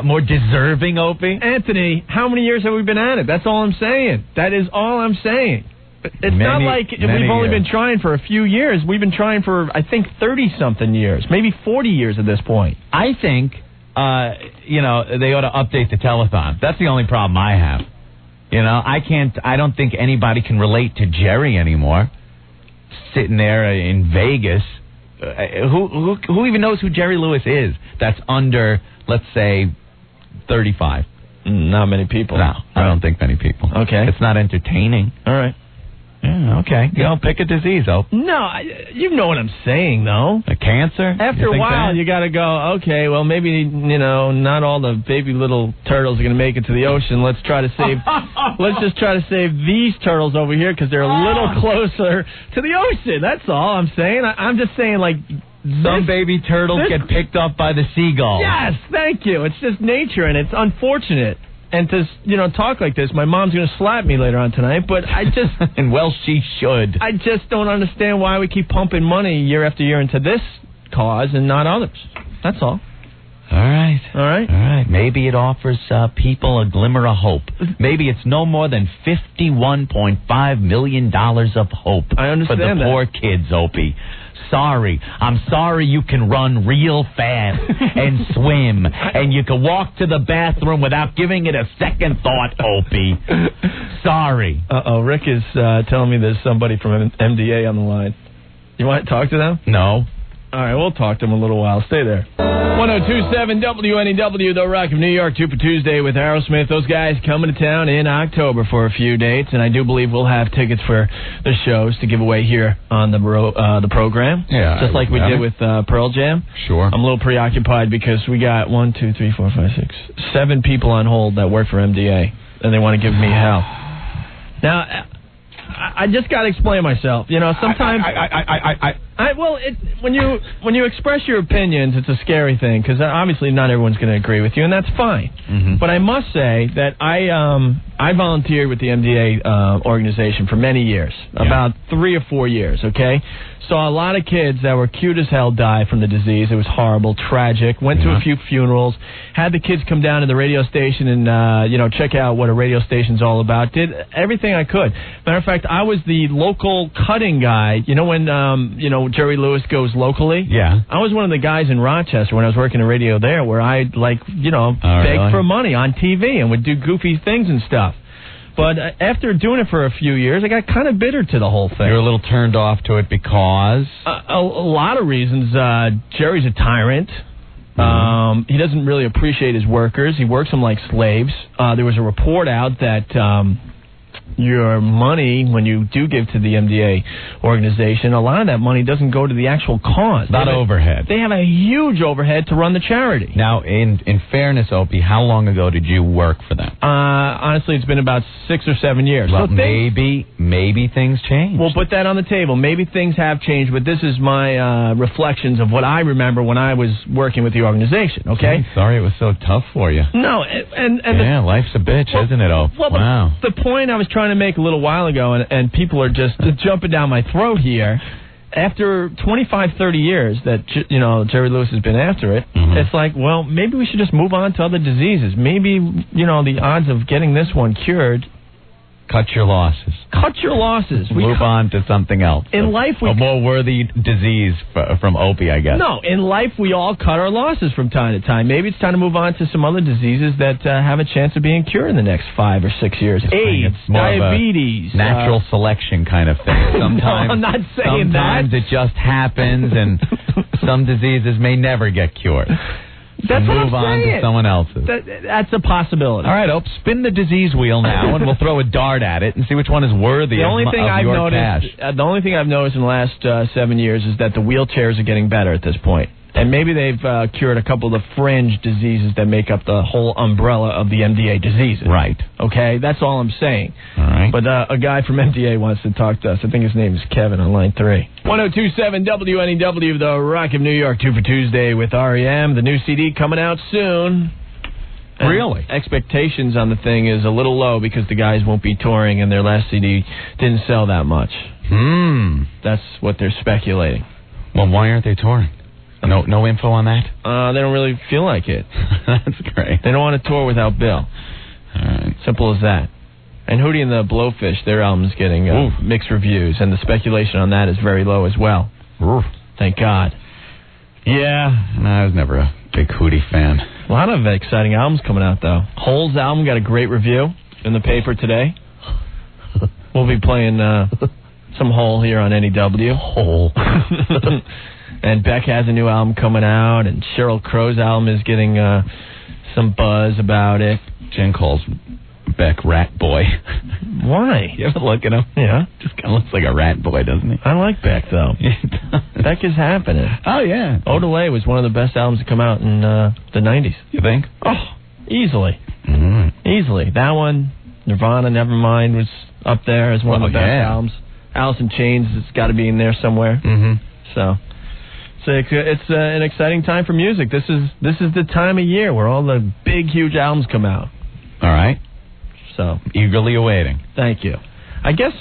more deserving, Opie? Anthony, how many years have we been at it? That's all I'm saying. That is all I'm saying. It's not like we've only been trying for a few years. We've been trying for, I think, 30-something years, maybe 40 years at this point. I think, they ought to update the telethon. That's the only problem I have. I don't think anybody can relate to Jerry anymore. Sitting there in Vegas. Who even knows who Jerry Lewis is? That's under, let's say, 35. Not many people. No, I don't think many people. Okay. It's not entertaining. All right. Yeah, okay. Pick a disease, No, you know what I'm saying, though. A cancer? After a while, you got to go, okay, well, maybe, not all the baby little turtles are going to make it to the ocean. Let's just try to save these turtles over here because they're a little closer to the ocean. That's all I'm saying. I'm just saying, some baby turtles get picked up by the seagulls. Yes, thank you. It's just nature, and it's unfortunate. And to, talk like this, my mom's going to slap me later on tonight, but I just... and well, she should. I just don't understand why we keep pumping money year after year into this cause and not others. That's all. All right. All right? All right. Maybe it offers people a glimmer of hope. Maybe it's no more than $51.5 million of hope. I understand for the poor kids, Opie. I'm sorry you can run real fast and swim, and you can walk to the bathroom without giving it a second thought, Opie. Sorry. Rick is telling me there's somebody from MDA on the line. You want to talk to them? No. All right, we'll talk to them a little while. Stay there. 102.7 WNEW, The Rock of New York, Super Tuesday with Aerosmith. Those guys coming to town in October for a few dates, and I do believe we'll have tickets for the shows to give away here on the program. Yeah, just like we did with Pearl Jam. Sure. I'm a little preoccupied because we got 7 people on hold that work for MDA, and they want to give me hell. Now, I just got to explain myself. Sometimes... when you express your opinions, it's a scary thing because obviously not everyone's going to agree with you, and that's fine. Mm-hmm. But I must say that I volunteered with the MDA organization for many years, about 3 or 4 years. Okay, saw a lot of kids that were cute as hell die from the disease. It was horrible, tragic. Went to a few funerals. Had the kids come down to the radio station and check out what a radio station's all about. Did everything I could. Matter of fact, I was the local cutting guy. When Jerry Lewis goes locally. Yeah. I was one of the guys in Rochester when I was working in radio there where I'd beg for money on TV and would do goofy things and stuff. But after doing it for a few years, I got kind of bitter to the whole thing. You're a little turned off to it because? A lot of reasons. Jerry's a tyrant. He doesn't really appreciate his workers. He works them like slaves. There was a report out that... your money, when you do give to the MDA organization, a lot of that money doesn't go to the actual cause. Not overhead. They have a huge overhead to run the charity. Now, in fairness, Opie, how long ago did you work for them? Honestly, it's been about 6 or 7 years. Well, so maybe maybe things change. We'll put that on the table. Maybe things have changed, but this is my reflections of what I remember when I was working with the organization, okay? I'm sorry it was so tough for you. No, and yeah, life's a bitch, isn't it, Ope? Well, wow. The point I was trying to make a little while ago, and people are just jumping down my throat here, after 25, 30 years that, Jerry Lewis has been after it, it's like, well, maybe we should just move on to other diseases. Maybe, the odds of getting this one cured... Cut your losses. Cut your losses. Move on to something else. In life, a more worthy disease from Opie, I guess. No, in life, we all cut our losses from time to time. Maybe it's time to move on to some other diseases that have a chance of being cured in the next 5 or 6 years. AIDS, diabetes. Natural selection kind of thing. Sometimes, no, I'm not saying sometimes it just happens, and some diseases may never get cured. That's what I'm move on saying. to someone else's. That's a possibility. All right, Ope, spin the disease wheel now, and we'll throw a dart at it and see which one is worthy of your cash. The only thing I've noticed in the last 7 years is that the wheelchairs are getting better at this point. And maybe they've cured a couple of the fringe diseases that make up the whole umbrella of the MDA diseases. Right. Okay, that's all I'm saying. All right. But a guy from MDA wants to talk to us. I think his name is Kevin on line 3. 1027 WNEW, the Rock of New York, 2 for Tuesday with REM. The new CD coming out soon. And really? Expectations on the thing is a little low because the guys won't be touring and their last CD didn't sell that much. That's what they're speculating. Well, why aren't they touring? No info on that? They don't really feel like it. That's great. They don't want to tour without Bill. All right. Simple as that. And Hootie and the Blowfish, their album's getting mixed reviews, and the speculation on that is very low as well. Oof. Thank God. Yeah, no, I was never a big Hootie fan. A lot of exciting albums coming out, though. Hole's album got a great review in the paper today. We'll be playing some Hole here on NEW. Hole. And Beck has a new album coming out, and Sheryl Crow's album is getting some buzz about it. Jen calls Beck Rat Boy. Why? You ever look at him? Yeah. Just kind of looks like a rat boy, doesn't he? I like Beck, though. Beck is happening. Oh, yeah. Odelay was one of the best albums to come out in the 90s. You think? Oh, easily. Mm-hmm. Easily. That one, Nirvana, Nevermind, was up there as one of the best albums. Alice in Chains has got to be in there somewhere. Mm-hmm. So it's an exciting time for music. This is the time of year where all the big, huge albums come out. All right. So eagerly awaiting. Thank you. I guess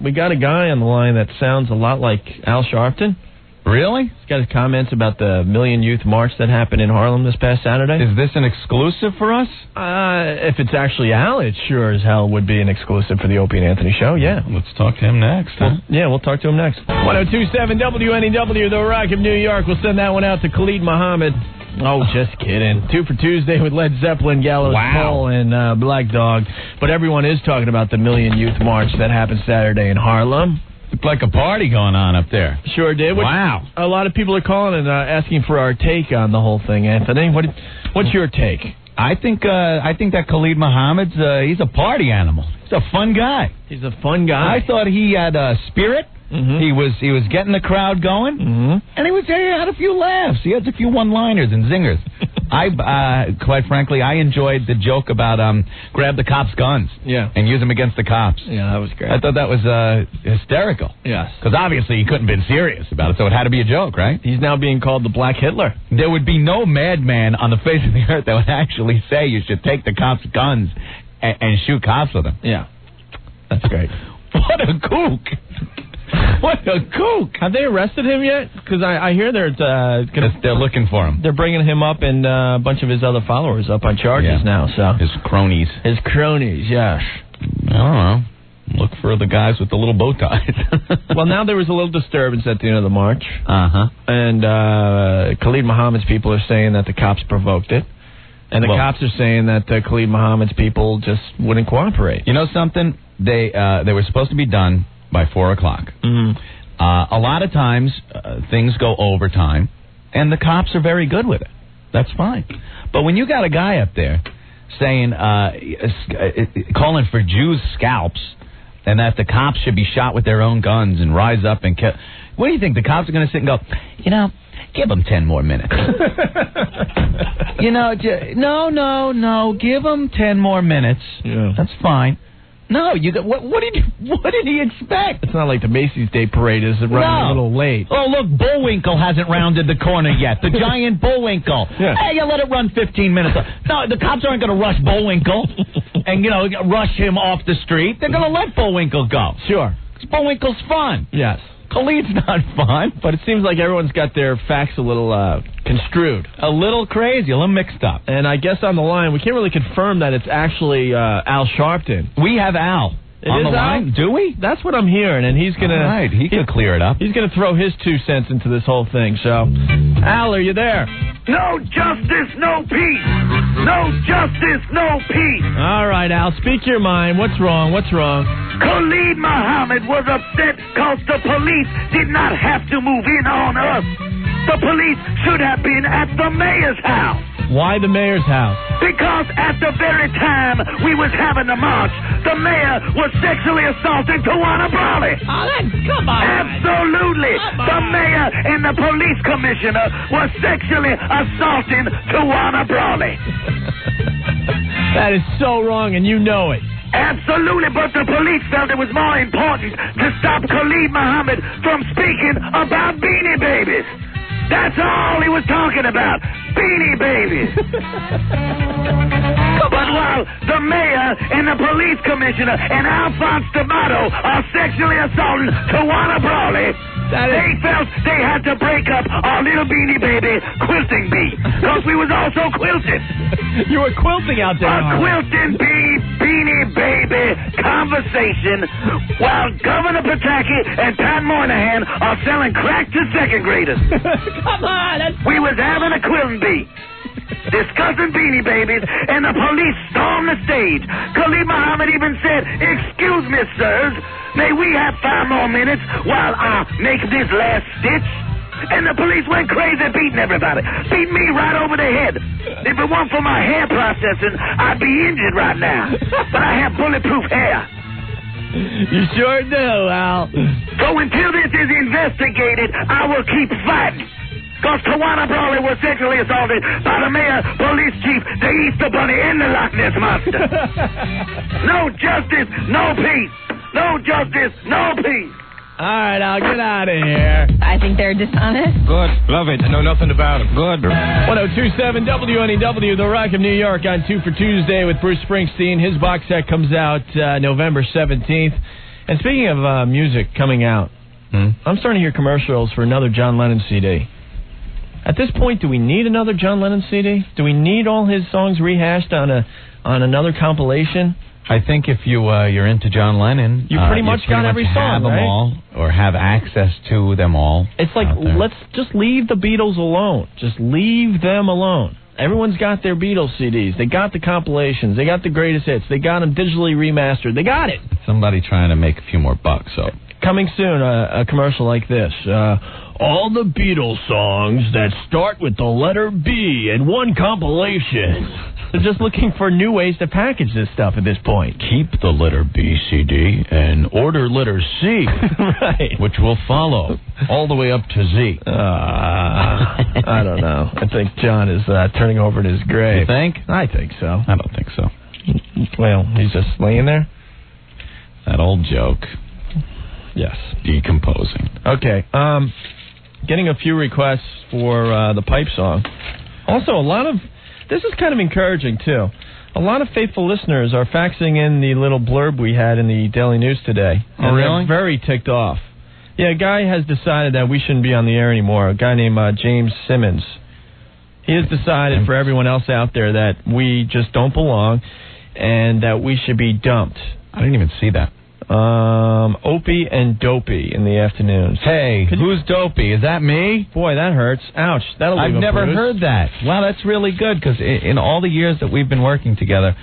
we got a guy on the line that sounds a lot like Al Sharpton. Really? He's got his comments about the Million Youth March that happened in Harlem this past Saturday. Is this an exclusive for us? If it's actually Al, it sure as hell would be an exclusive for the Opie and Anthony show, yeah. Let's talk to him next. Huh? Yeah, we'll talk to him next. 1027 WNEW, the Rock of New York. We'll send that one out to Khalid Muhammad. Oh, just kidding. 2 for Tuesday with Led Zeppelin, Gallows Pole, and Black Dog. But everyone is talking about the Million Youth March that happened Saturday in Harlem. Looked like a party going on up there. Sure did. Wow. A lot of people are calling and asking for our take on the whole thing, Anthony. What's your take? I think that Khalid Muhammad's he's a party animal. He's a fun guy. He's a fun guy. I thought he had spirit. Mm-hmm. He was getting the crowd going, and he had a few laughs. He had a few one-liners and zingers. Quite frankly, I enjoyed the joke about grab the cops' guns, and use them against the cops. Yeah, that was great. I thought that was hysterical. Yes, because obviously he couldn't have been serious about it, so it had to be a joke, right? He's now being called the Black Hitler. There would be no madman on the face of the earth that would actually say you should take the cops' guns and shoot cops with them. Yeah, that's great. What a kook! What a kook! Have they arrested him yet? Because I hear they're looking for him. They're bringing him up and a bunch of his other followers up on charges now. So his cronies. His cronies, yes. I don't know. Look for the guys with the little bow ties. Well, now there was a little disturbance at the end of the march. Uh-huh. And Khalid Muhammad's people are saying that the cops provoked it. And the cops are saying that Khalid Muhammad's people just wouldn't cooperate. You know something? They were supposed to be done by 4 o'clock. Mm-hmm. A lot of times things go overtime, and the cops are very good with it. That's fine. But when you got a guy up there saying, calling for Jews' scalps, and that the cops should be shot with their own guns and rise up and kill, what do you think? The cops are going to sit and go, give them 10 more minutes. No, give them 10 more minutes. Yeah. That's fine. No, what did he expect? It's not like the Macy's Day Parade is running a little late. Oh, look, Bullwinkle hasn't rounded the corner yet. The giant Bullwinkle. Yeah. Hey, you let it run 15 minutes. No, the cops aren't going to rush Bullwinkle and, rush him off the street. They're going to let Bullwinkle go. Sure. Bullwinkle's fun. Yes. Khalid's not fun. But it seems like everyone's got their facts a little construed. A little crazy, a little mixed up. And I guess on the line, we can't really confirm that it's actually Al Sharpton. We have Al. On the line? Do we? That's what I'm hearing, and he's going to... All right, he can clear it up. He's going to throw his 2 cents into this whole thing, so... Al, are you there? No justice, no peace. No justice, no peace. All right, Al, speak your mind. What's wrong? Khalid Muhammad was upset because the police did not have to move in on us. The police should have been at the mayor's house. Why the mayor's house? Because at the very time we was having the march, the mayor was sexually assaulting Tawana Brawley. Oh, come on. Absolutely. The mayor and the police commissioner was sexually assaulting Tawana Brawley. That is so wrong, and you know it. Absolutely, but the police felt it was more important to stop Khalid Muhammad from speaking about Beanie Babies. That's all he was talking about. Beanie Babies. But while the mayor and the police commissioner and Alphonse D'Amato are sexually assaulting Tawana Brawley, they felt they had to break up our little Beanie Baby quilting bee. Because we was also quilting. You were quilting out there. A quilting bee, Beanie Baby conversation while Governor Pataki and Pat Moynihan are selling crack to second graders. Come on. We was having a quilting bee, discussing Beanie Babies, and the police stormed the stage. Khalid Muhammad even said, "Excuse me, sirs, may we have 5 more minutes while I make this last stitch?" And the police went crazy beating everybody. Beat me right over the head. If it weren't for my hair processing, I'd be injured right now. But I have bulletproof hair. You sure do, Al. So until this is investigated, I will keep fighting. Because Tawana Brawley was sexually assaulted by the mayor, police chief, the Easter Bunny, and the Loch Ness Monster. No justice, no peace. No justice, no peace. All right, Al, get out of here. I think they're dishonest. Good. Love it. I know nothing about it. Good. 1027 WNEW, The Rock of New York on 2 for Tuesday with Bruce Springsteen. His box set comes out November 17th. And speaking of music coming out, I'm starting to hear commercials for another John Lennon CD. At this point, do we need another John Lennon CD? Do we need all his songs rehashed on another compilation? I think if you're into John Lennon, you pretty much got every song, have them all, or have access to them all. It's like, let's just leave the Beatles alone. Just leave them alone. Everyone's got their Beatles CDs. They got the compilations. They got the greatest hits. They got them digitally remastered. They got it. Somebody trying to make a few more bucks. So coming soon, a commercial like this. All the Beatles songs that start with the letter B in one compilation. They're just looking for new ways to package this stuff at this point. Keep the letter B CD and order letter C, right? Which will follow all the way up to Z. I don't know. I think John is turning over in his grave. You think? I think so. I don't think so. Well, he's just laying there? That old joke. Yes. Decomposing. Okay. Getting a few requests for the pipe song. Also, a lot of... This is kind of encouraging, too. A lot of faithful listeners are faxing in the little blurb we had in the Daily News today. Oh, really? They're very ticked off. Yeah, a guy has decided that we shouldn't be on the air anymore. A guy named James Simmons. He has decided for everyone else out there that we just don't belong and that we should be dumped. I didn't even see that. Opie and Dopey in the afternoons. Hey, who's Dopey? Is that me? Boy, that hurts. Ouch. That'll leave I've never heard that. Wow, that's really good, because in all the years that we've been working together,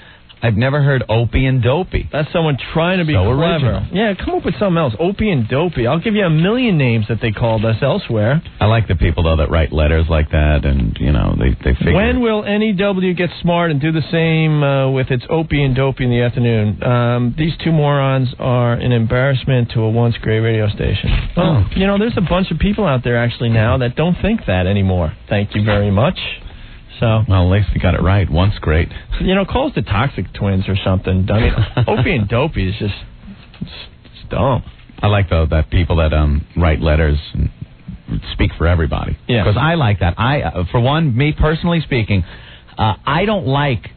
I've never heard Opie and Dopey. That's someone trying to be so clever. Original. Yeah, come up with something else. Opie and Dopey. I'll give you a million names that they called us elsewhere. I like the people, though, that write letters like that, and, they figure... When will NEW get smart and do the same with its Opie and Dopey in the afternoon? These two morons are an embarrassment to a once great radio station. Well, there's a bunch of people out there, actually, now that don't think that anymore. Thank you very much. So, well, at least we got it right. Once great. Cole's the Toxic Twins or something. I mean, Opie and Dopey is just it's dumb. I like, though, that people that write letters and speak for everybody. Yeah. Because I like that. For one, me personally speaking, I don't like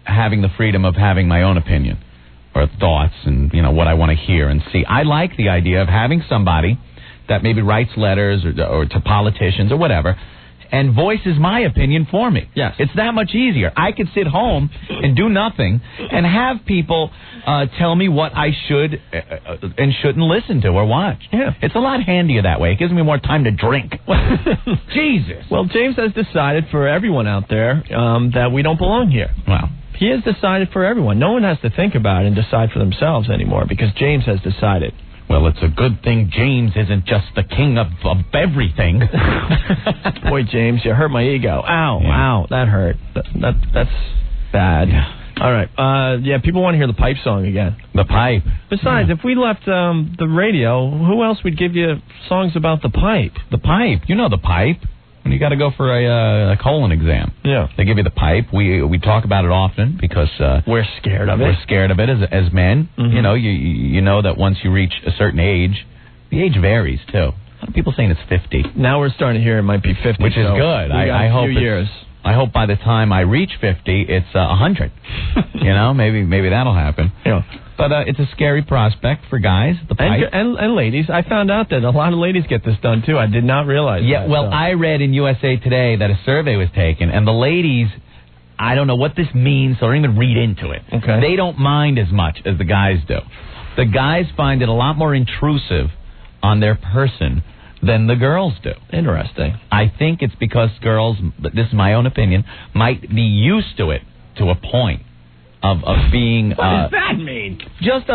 having the freedom of having my own opinion or thoughts and, what I want to hear and see. I like the idea of having somebody that maybe writes letters or to politicians or whatever and voices my opinion for me. Yes. It's that much easier. I could sit home and do nothing and have people tell me what I should and shouldn't listen to or watch. Yeah. It's a lot handier that way. It gives me more time to drink. Jesus. Well, James has decided for everyone out there that we don't belong here. Wow. He has decided for everyone. No one has to think about it and decide for themselves anymore because James has decided. Well, it's a good thing James isn't just the king of everything. Boy, James, you hurt my ego. Ow, yeah. Ow, that hurt. That's bad. Yeah. All right. People want to hear the pipe song again. The pipe. Besides, if we left the radio, who else would give you songs about the pipe? The pipe. You know the pipe. When you got to go for a colon exam. Yeah. They give you the pipe. We talk about it often because we're scared of it. We're scared of it as men. Mm-hmm. You know that once you reach a certain age, the age varies too. A lot of people saying it's 50. Now we're starting to hear it might be 50, which is good. I hope years. I hope by the time I reach 50, it's 100. Maybe that'll happen. Yeah. But it's a scary prospect for guys. The pipe. And ladies. I found out that a lot of ladies get this done, too. I did not realize that. Well, I read in USA Today that a survey was taken, and the ladies, I don't know what this means, so I don't even read into it. Okay. They don't mind as much as the guys do. The guys find it a lot more intrusive on their person than the girls do. Interesting. I think it's because girls, but this is my own opinion, might be used to it to a point of being... What does that mean? Just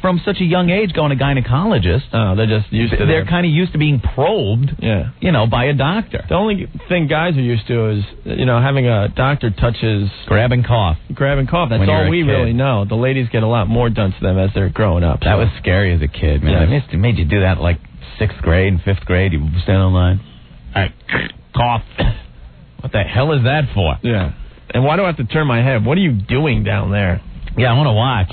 from such a young age going to gynecologists. Oh, they're just used to They're kind of used to being probed, by a doctor. The only thing guys are used to is, having a doctor touch his... Grab and cough. That's all we really know. The ladies get a lot more done to them as they're growing up. That was scary as a kid, man. Yes. It made you do that like 6th grade and 5th grade. You stand on line. All right, cough. What the hell is that for? Yeah. And why do I have to turn my head? What are you doing down there? Yeah, I want to watch.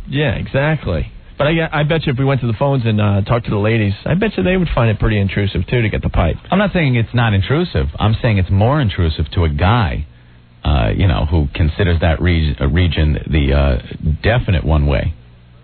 Yeah, exactly. But I bet you if we went to the phones and talked to the ladies, I bet you they would find it pretty intrusive, too, to get the pipe. I'm not saying it's not intrusive. I'm saying it's more intrusive to a guy, who considers that region the definite one way.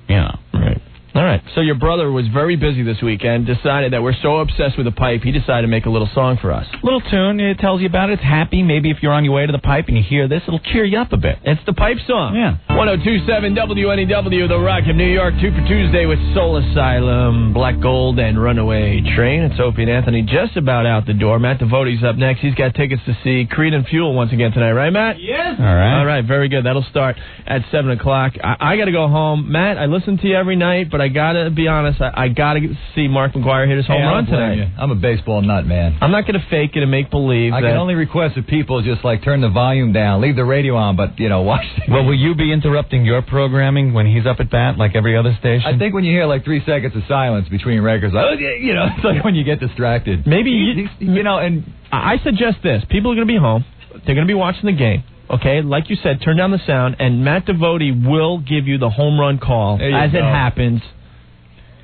Right. All right. So your brother was very busy this weekend, decided that we're so obsessed with the pipe, he decided to make a little song for us. Little tune, it tells you about it. It's happy. Maybe if you're on your way to the pipe and you hear this, it'll cheer you up a bit. It's the pipe song. Yeah. 102.7 WNEW, The Rock of New York, 2 for Tuesday with Soul Asylum, Black Gold, and Runaway Train. It's Opie and Anthony just about out the door. Matt Devote's up next. He's got tickets to see Creed and Fuel once again tonight, right, Matt? Yes. All right. All right, very good. That'll start at 7 o'clock. I got to go home. Matt, I listen to you every night, but I got to be honest, I got to see Mark McGwire hit his home run tonight. I'm a baseball nut, man. I'm not going to fake it and make believe. I can only request that people just turn the volume down, leave the radio on, but watch. Well, will you be interrupting your programming when he's up at bat like every other station? I think when you hear 3 seconds of silence between records, it's like when you get distracted. Maybe and I suggest this: people are going to be home, they're going to be watching the game. Okay, like you said, turn down the sound, and Matt Devote will give you the home run call as it happens.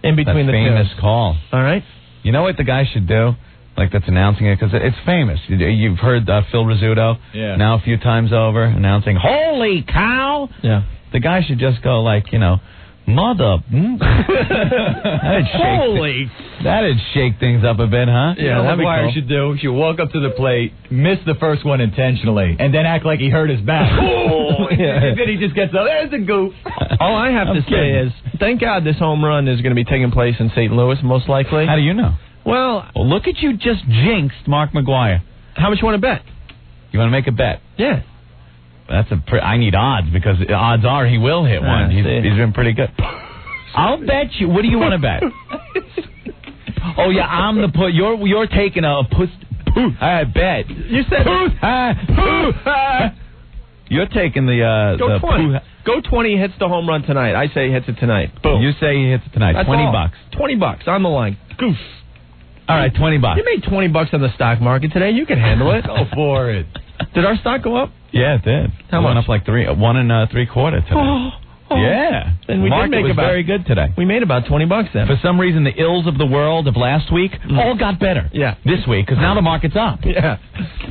In between the famous tunes. Call. All right. You know what the guy should do? That's announcing it, because it's famous. You've heard Phil Rizzuto now a few times over announcing, "Holy cow!" Yeah. The guy should just go mother. That'd shake things up a bit, huh? Yeah, that's what McGwire should do. He should walk up to the plate, miss the first one intentionally, and then act like he hurt his back. And then he just gets up. There's a goof. All I have to say is, thank God this home run is going to be taking place in St. Louis, most likely. How do you know? Well, look at you just jinxed Mark McGwire. How much you want to bet? You want to make a bet? Yeah. I need odds, because odds are he will hit one. He's been pretty good. I'll bet you. What do you want to bet? Oh yeah, I'm the put. You're taking a puss. I bet. You said You're taking the Go 20. Go 20 hits the home run tonight. I say he hits it tonight. Boom. You say he hits it tonight. That's $20. $20 on the line. Goof. All right, $20. You made $20 on the stock market today. You can handle it. Go for it. Did our stock go up? Yeah, it did. How much? Went up like 1 3/4 today. Yeah. And we Market did make was very good today. We made about $20 then. For some reason, the ills of the world of last week all got better. Yeah. This week, because now the market's up. Yeah.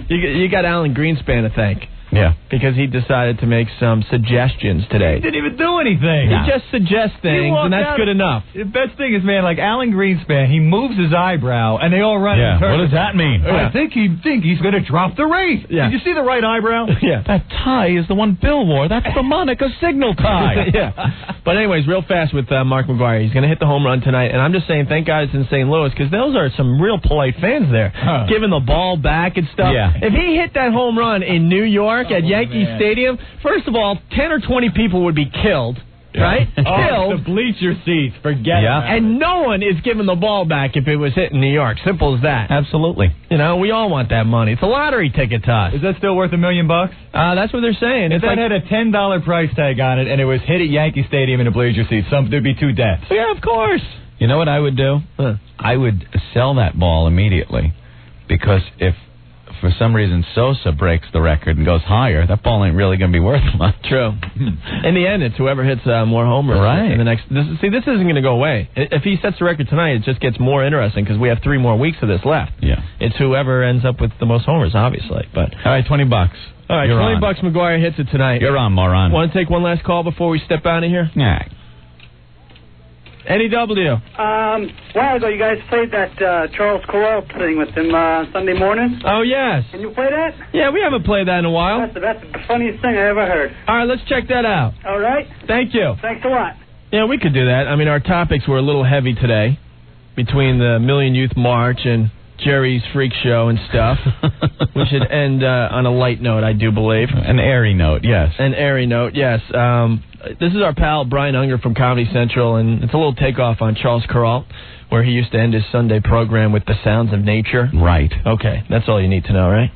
You got Alan Greenspan to thank. Yeah. Because he decided to make some suggestions today. He didn't even do anything. He just suggests things, and that's good enough. The best thing is, man, like Alan Greenspan, he moves his eyebrow, and they all run. Yeah. What does that mean? I think he's going to drop the rate. Yeah. Did you see the right eyebrow? Yeah. That tie is the one Bill wore. That's the Monica signal tie. Yeah. But anyways, real fast with Mark McGwire. He's going to hit the home run tonight, and I'm just saying thank God it's in St. Louis, because those are some real polite fans there, giving the ball back and stuff. Yeah. If he hit that home run in New York at Yankee Stadium, first of all, 10 or 20 people would be killed. Right? The bleacher seats, forget it. And no one is giving the ball back if it was hit in New York. Simple as that. Absolutely. You know, we all want that money. It's a lottery ticket to us. Is that still worth $1 million? That's what they're saying. If that had a $10 price tag on it and it was hit at Yankee Stadium in the bleacher seats, there'd be 2 deaths. Yeah, of course. You know what I would do? I would sell that ball immediately, because if for some reason Sosa breaks the record and goes higher, that ball ain't really going to be worth much. True. In the end, it's whoever hits more home runs in the next. This isn't going to go away. If he sets the record tonight, it just gets more interesting because we have 3 more weeks of this left. Yeah. It's whoever ends up with the most homers, obviously. But all right, $20. All right, $20. McGwire hits it tonight. You're on, moron. Want to take one last call before we step out of here? Yeah. NEW. A while ago, you guys played that Charles Corral thing with him Sunday morning. Oh, yes. Can you play that? Yeah, we haven't played that in a while. That's the funniest thing I ever heard. All right, let's check that out. All right. Thank you. Thanks a lot. Yeah, we could do that. I mean, our topics were a little heavy today between the Million Youth March and Jerry's Freak Show and stuff. We should end on a light note, I do believe. An airy note, yes. An airy note, yes. This is our pal Brian Unger from Comedy Central, and it's a little takeoff on Charles Corral, where he used to end his Sunday program with the sounds of nature. Right. Okay, that's all you need to know, right?